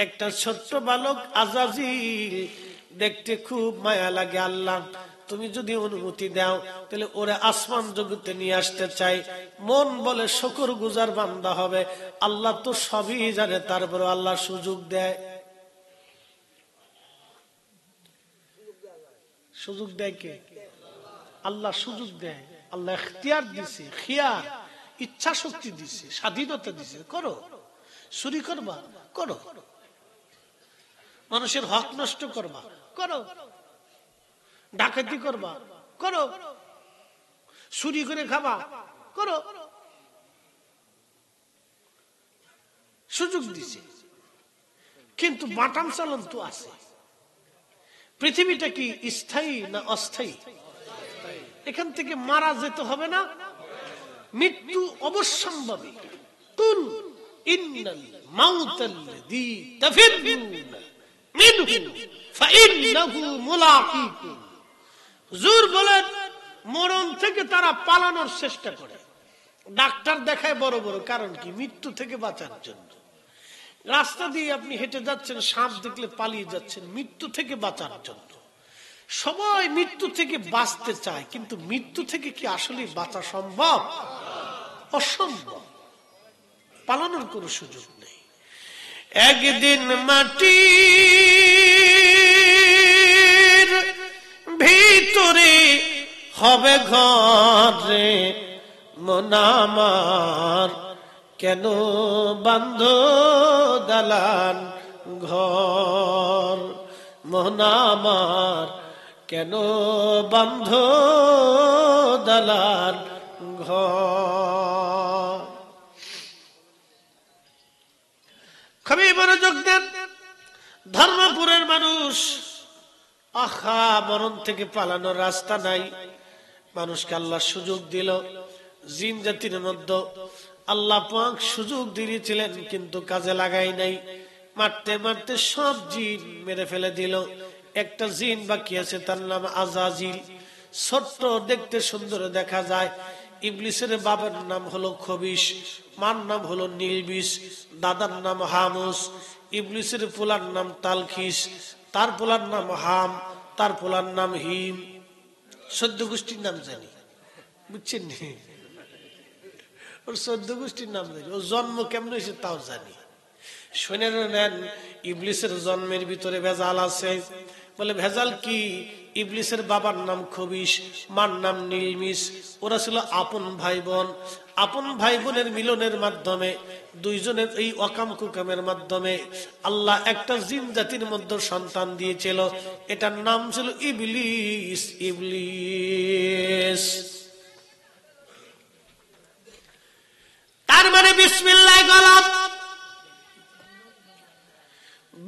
একটা ছোট্ট বালক আজাজিল, দেখতে খুব মায়া লাগে, আল্লাহ তুমি যদি অনুমতি দাও তাহলে ওরে আসমান জগতে নিয়ে আসতে চাই। মন বলে শুকর গুজার বান্দা হবে, আল্লাহ তো সবই জানে, তারপরে আল্লাহ সুযোগ দেয়। সুযোগ দেয় কে? আল্লাহ সুযোগ দেয়। আল্লাহ ইখতিয়ার দিছে, খিয়ার, ইচ্ছা শক্তি দিছে, স্বাধীনতা দিছে, করো। চুরি করবা, করো। মানুষের হক নষ্ট করবা, করো। ডাকাতি করবা, করো। চুরি করে খাবা, করো। সুযোগ দিছে, কিন্তু বাটাম চালন তো আছে। পৃথিবীটা কি স্থায়ী না অস্থায়ী? এখান থেকে মারা যেতে হবে না? মৃত্যু অবশ্যম্ভাবী। কুল ইন্নাল মাউতাল্লাযী তাফিরুনা মিনহু ফাইন্নাহু মুলাকীকুম। হুজুর বলেন, মরণ থেকে তারা পালানোর চেষ্টা করে। ডাক্তার দেখায় বড় বড়, কারণ কি? মৃত্যু থেকে বাঁচার জন্য। রাস্তা দিয়ে আপনি হেঁটে যাচ্ছেন, সাপ দেখলে পালিয়ে যাচ্ছেন, মৃত্যু থেকে বাঁচার জন্য। সবাই মৃত্যু থেকে বাঁচতে চায়, কিন্তু মৃত্যু থেকে কি আসলে বাঁচা সম্ভব? অসম্ভব। পালানোর কোনো সুযোগ নেই। একদিন মাটির ভিতরে হবে ঘরে, মন আমার কেন বান্ধ দালান ঘর, মন আমার কেন বান্ধ দালান ঘর। খুবই মনোযোগ দেন। ধর্মপুরের মানুষ, আহা, মরণ থেকে পালানোর রাস্তা নাই। মানুষকে আল্লাহ সুযোগ দিল। জিন জাতির মধ্যে আল্লাহ পাক সুযোগ দিয়েছিলেন, কিন্তু কাজে লাগাই নাই। মারতে মারতে সব জিন মেরে ফেলে দিল। একটা জিন বাকি আছে, তার নাম আজাজিল। ছোট্ট, দেখতে সুন্দর দেখা যায়। ইবলিসের বাবার নাম হলো খবিশ, মার নাম হলো নীলবিষ, দাদার নাম হামুস। ইবলিসের পোলার নাম তালখিস, তার পোলার নাম হাম, তার পোলার নাম হিম। 14 গোষ্ঠীর নাম জানি, বুঝছেন? ওর 14 গোষ্ঠীর নাম জানি। ওর জন্ম কেমন হয়েছে তাও জানি। শুনে নেন, ইবলিসের জন্মের ভিতরে ভেজাল আছে। বলে ভেজাল কি? ইবলিসের বাবার নাম খবিশ, মার নাম নীলমিস। ওরা ছিল আপন ভাই বোন। আপন ভাই বোনের মিলনের মাধ্যমে, দুইজনের এই অকাম কুকামের মাধ্যমে আল্লাহ একটা জিন জাতির মধ্যে সন্তান দিয়েছিল। এটার নাম ছিল ইবলিস। ইবলিস তার মানে বিসমিল্লাহ গলত,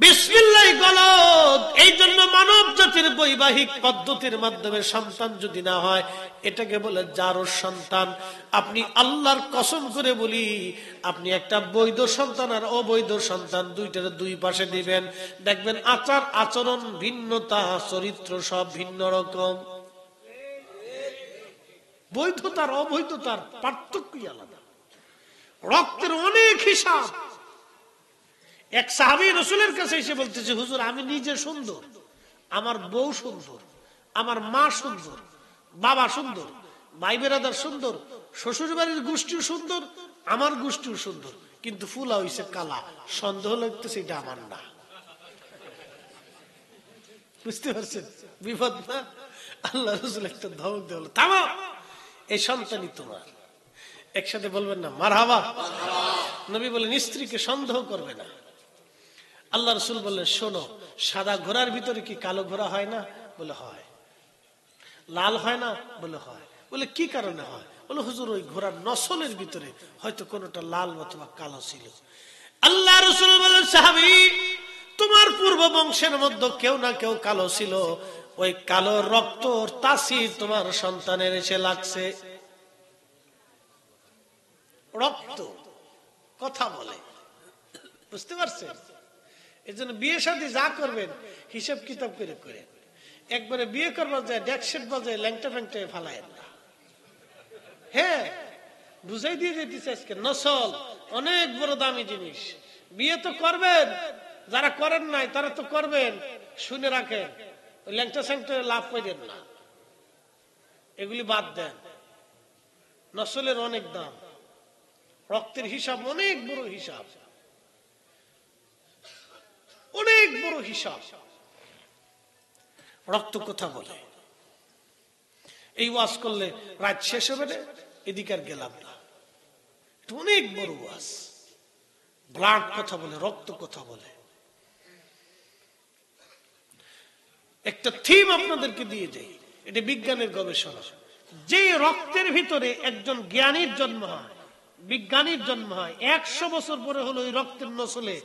বিসমিল্লাহ গলত। এই জন্য মানব জাতির বৈবাহিক পদ্ধতির মাধ্যমে সন্তান যদি না হয়, এটাকে বলে জারজ সন্তান। আপনি আল্লাহর কসম করে বলি, আপনি একটা বৈধ সন্তান আর অবৈধ সন্তান দুইটার দুই পাশে দিবেন, দেখবেন আচার আচরণ ভিন্নতা, চরিত্র সব ভিন্ন রকম। বৈধতার অবৈধতার পার্থক্যই আলাদা, রক্তের অনেক হিসাব। এক সাহাবী রাসূলের কাছে এসে বলতেছে, হুজুর আমি নিজে সুন্দর, আমার বউ সুন্দর, আমার মা সুন্দর, বাবা সুন্দর, ভাই বেরাদার সুন্দর, শ্বশুর বাড়ির গোষ্ঠীও সুন্দর, আমার গোষ্ঠীও সুন্দর, কিন্তু ফুলা হইছে কালা। সন্দেহ লাগতেছে এটা আমার না। বুঝতে পারছেন বিপদ না? আল্লাহ রাসূল একটা ধমক দিল, থামো, এই সন্তানই তোমার। একসাথে বলবেন না মারহাবা। নবী বলেন স্ত্রীকে সন্দেহ করবে না। আল্লাহ রাসূল বললেন, শোনো, সাদা ঘোড়ার ভিতরে কি কালো ঘোড়া হয় না? বলে হয়। লাল হয় না? বলে হয়। বলে কি কারণে হয়? বলে হুজুর ওই ঘোড়ার নসলের ভিতরে হয়তো কোনটা লাল অথবা কালো ছিল। আল্লাহ রাসূল বলেন, সাহাবী, তোমার পূর্ব বংশের মধ্যে কেউ না কেউ কালো ছিল, ওই কালো রক্ত তাসির তোমার সন্তানের এসে লাগছে। রক্ত কথা বলে, বুঝতে পারছেন? এই জন্য বিয়ে শাদী যা করবেন হিসাব কিতাব করে করেন। একবারে বিয়ে করবার যায় ডেকসেট বাজায় ল্যাংটা ফ্যাংটা ফালায় না। হ্যাঁ, বুঝাই দিয়ে যেতেছে আজকে নসল অনেক বড় দামি জিনিস। বিয়ে তো করবেন, যারা করেন নাই তারা তো করবেন, শুনে রাখেন ওই ল্যাংটা স্যাংটা লাভ করেন না, এগুলি বাদ দেন। নসলের অনেক দাম, রক্তের হিসাব অনেক বড় হিসাব, অনেক বড় হিসাব। রক্ত কথা বলে, এই ওয়াজ করলে রাত শেষ হবে না, এদিকে আর গেলাম না, এটা অনেক বড় ওয়াজ। ব্লাড কথা বলে, রক্ত কথা বলে। একটা থিম আপনাদেরকে দিয়ে যাই, এটা বিজ্ঞানের গবেষণা। যে রক্তের ভিতরে একজন জ্ঞানীর জন্ম হয়, বিজ্ঞানীর জন্ম হয়, 100 বছর পরে হলো ওই রক্তের নসলে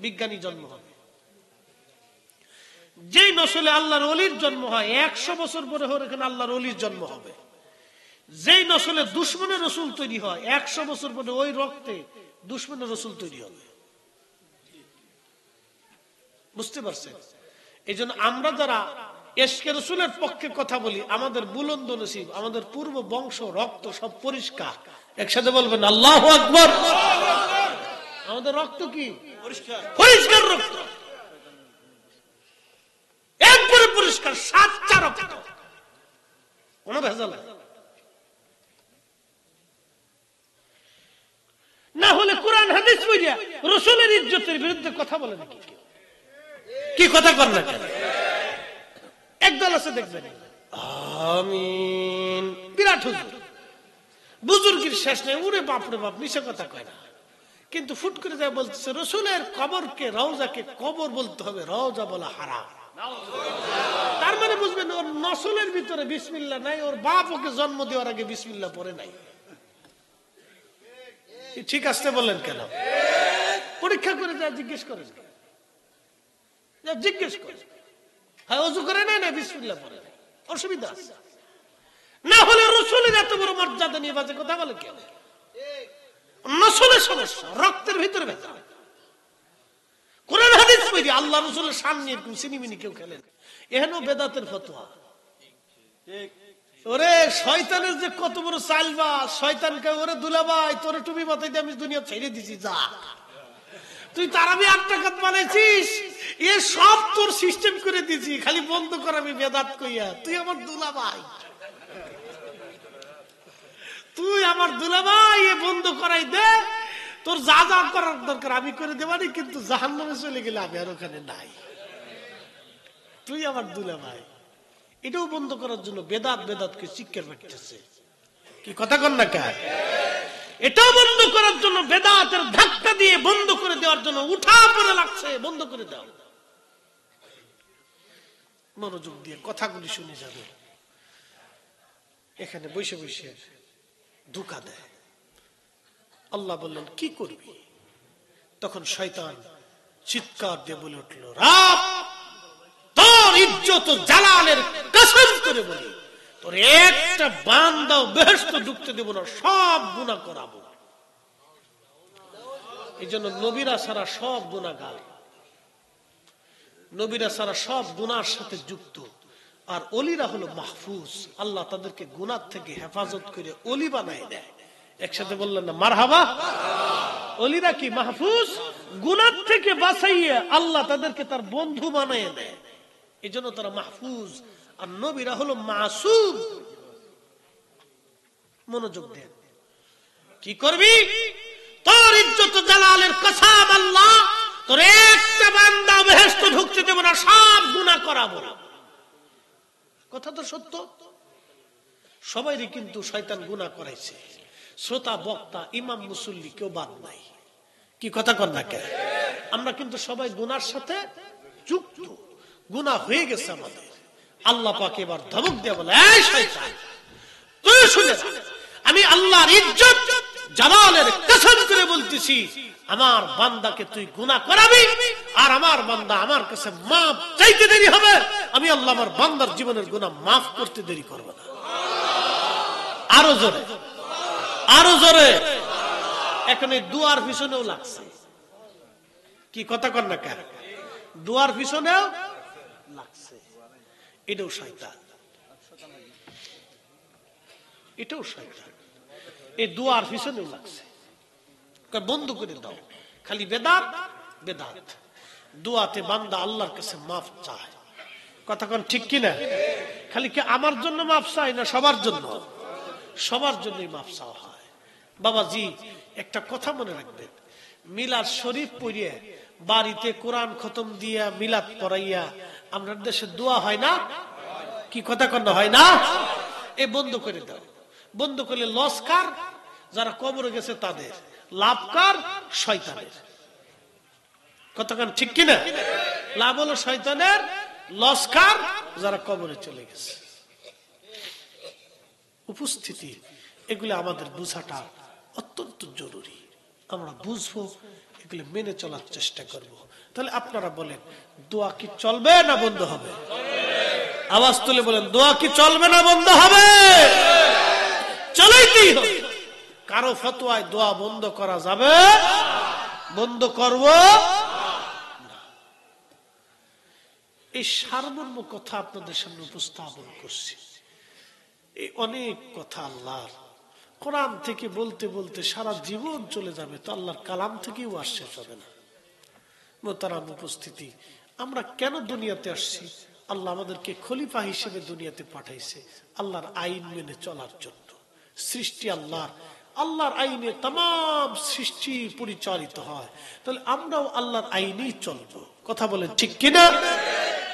বিজ্ঞানী জন্ম হবে। যেই নসলে আল্লাহর ওলির জন্ম হয়, 100 বছর পরে হলো এখানে আল্লাহর ওলির জন্ম হবে। যেই নসলে দুশ্মনের রসুল তৈরি হয়, 100 বছর পরে ওই রক্তে দুশ্মনের রসুল তৈরি হবে। বুঝতে পারছেন? এই জন্য আমরা যারা এশকে রসুলের পক্ষে কথা বলি, আমাদের বুলন্দ নসিব, আমাদের পূর্ব বংশ রক্ত সব পরিষ্কার। একসাথে বলবেন আল্লাহু আকবার। আমাদের রক্ত কি পরিষ্কার রক্ত, একবারে পরিষ্কার, সাচ্চা রক্ত, কোনো ভেজাল নেই। না হলে কোরআন হাদিস পড়িয়া রাসূলের ইজ্জতের বিরুদ্ধে কথা বলে নাকি? কি কথা কর না কেন? একদল আছে দেখবেন আমিন, বিরাট হুজুর, বুজুর্গের শেষ নেই, উরে বাপরে বাপ, মিশা কথা কয় না, কিন্তু ফুট করে যায় বলতেছে রাসূলের কবরকে, রওজাকে কবর বলতে হবে, রওজা বলা হারাম। তার মানে বুঝবেন ওর নসলের ভিতরে বিসমিল্লাহ নাই, ওর বাপ ওকে জন্ম দেওয়ার আগে বিসমিল্লাহ পড়ে নাই। ঠিক আসতে বললেন কেন? পরীক্ষা করে যা জিজ্ঞেস করেন, জিজ্ঞেস করে, হ্যাঁ অজু করে নাই না বিসমিল্লাহ পড়ে নাই, অসুবিধা আছে। না হলে রাসূলের এত বড় মর্যাদা নিয়ে বাজে কথা বলে কেন? নসলের সমস্যা, রক্তের ভিতরে ভেজা। কোরআন হাদিস পড়ি আল্লাহ রাসূলের সামনে এরকম সিনেমিনি কেউ খেলেন, এহেন বেদাতের ফতোয়া। ওরে শয়তানের যে কত বড় চালবা, শয়তানকে ওরে দুলাভাই তোরে টুপি মাথায় দিয়ে আমি দুনিয়া ছেড়ে দিছি, যা তুই তারাবি 8 রাকাত বানাইছিস, এ সব তোর সিস্টেম করে দিছি, খালি বন্ধ কর আমি বেদাত কইয়া, তুই আমার দুলাভাই, তুই আমার দুলাভাই, এ বন্ধ করাই দে, তোর যা যা করার দরকার আমি করে দেবানি, কিন্তু জাহান্নামে চলে গেলে আমি আর ওখানে নাই, তুই আমার দুলাভাই। এটাও বন্ধ করার জন্য বেদাত বেদাতকে চিৎকার পাঠাচ্ছে। কি কথা কন না কার? এটাও বন্ধ করার জন্য বেদাতের ধাক্কা দিয়ে বন্ধ করে দেওয়ার জন্য উঠা পড়ে লাগছে, বন্ধ করে দাও। মনোযোগ দিয়ে কথাগুলি শুনে যাবে। এখানে বসে বসে ধোঁকা দেয়। আল্লাহ বললেন কি করবি? তখন শয়তান চিৎকার দিয়ে বলে উঠল, রব তোর ইজ্জত ও জালালের কসম করে বলি, তোর একটা বান্দাও বেহেশতে ঢুকতে দেব না, সব গুনাহ করাবো। এই জন্য নবীরা সারা সব গুনাহগার, নবীরা সারা সব গুনার সাথে যুক্ত, আর ওলিরা হলো মাহফুজ। আল্লাহ তাদেরকে গুনাহ থেকে হেফাজত করে ওলি বানায় দেয়। একসাথে বললেন না মারহাবা? ওলিরা কি মাহফুজ, গুনাহ থেকে বাঁচাইয়া আল্লাহ তাদেরকে তার বন্ধু বানায় দেয়, এই জন্য তারা মাহফুজ। আর নবীরা হলো মাসুম। মনোযোগ দেন। কি করবি? তোর ইজ্জত জালালের কসম আল্লাহ, তোর একটা বান্দা বেহেশতে ঢুকতে দেব না, সব গুনাহ করাবো। কথা তো সত্য। সবাইরই কিন্তু শয়তান গুনাহ করাইছে, শ্রোতা বক্তা ইমাম মুসল্লি কেউ বাদ নাই। কি কথা কর না কেন? আমরা কিন্তু সবাই গুনার সাথে যুক্ত, গুনাহ হয়ে গেছে আমাদের। আল্লাহ পাক এবার ধমক দিয়ে বলে, এই শয়তান তুই শুনে যা, আমি আল্লাহর ইজ্জত জালালের কসম করে বলতেছি, আমার বান্দাকে তুই গুনাহ করাবি, আর আমার বান্দা আমার কাছে মাফ চাইতে দেরি হবে, আমি আল্লাহ আমার বান্দার জীবনের গুনাহ মাফ করতে দেরি করব না। আরো জোরে, আরো জোরে। এখন এই দুয়ার পিছনেও লাগছে। কি কথা কর না কেন? দোয়ার পিছনেও লাগছে, এটাও শয়তান, এটাও শয়তান। এই দোয়ার পিছনেও লাগছে, বন্ধ করে দাও। খালি বেদাত বেদাত। দোয়াতে বান্দা আল্লাহর কাছে মাফ চায়, কথা কোন ঠিক কিনা? খালি কি আমার জন্য মাফ চায় না সবার জন্য? সবার জন্যই মাফ চাওয়া হয়। বাবাজি একটা কথা মনে রাখবেন, মিলাদ শরীফ পড়িয়ে বাড়িতে কোরআন খতম দিয়া মিলাদ পড়াইয়া আমরা দেশে দোয়া হয় না? কি কথা কন হয় না? এ বন্ধ করে দাও। বন্ধ করলে লস কার? যারা কবরে গেছে তাদের, লাভ কার? শয়তানের। কতক্ষণ ঠিক কিনা? লাভ হলো শয়তানের, লস কার? যারা কবরে চলে গেছে। উপস্থিতি এগুলো আমাদের বুঝাটা অত্যন্ত জরুরি। আমরা বুঝবো, এগুলো মেনে চলার চেষ্টা করব। তাহলে আপনারা বলেন, দোয়া কি চলবে না বন্ধ হবে? আওয়াজ তুলে বলেন, দোয়া কি চলবে না বন্ধ হবে? চলেই হবে। কারো ফতোয়ায় দোয়া বন্ধ করা যাবে? বন্ধ করব না। এই সারমর্ম কথা আপনাদের সামনে উপস্থাপন করছি। এই অনেক কথা আল্লাহর কোরআন থেকে বলতে বলতে সারা জীবন চলে যাবে, তো আল্লাহর কালাম থেকেও আর শেষ হবে না। মোহতারাম উপস্থিতি, আমরা কেন দুনিয়াতে আসছি? আল্লাহ আমাদেরকে খলিফা হিসেবে দুনিয়াতে পাঠাইছে আল্লাহর আইন মেনে চলার জন্য। সৃষ্টি আল্লাহর, আল্লাহর আইনে तमाम সৃষ্টি পরিচালিত হয়। তাহলে আমরাও আল্লাহর আইনেই চলবো, কথা বলেন ঠিক কিনা?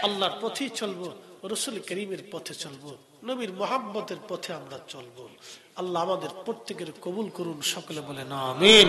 আল্লাহর পথেই চলবো, রাসূল করিমের পথে চলবো, নবীর মুহাব্বতের পথে আমরা চলবো। আল্লাহ আমাদের প্রত্যেকের কবুল করুন, সকলে বলেন আমিন।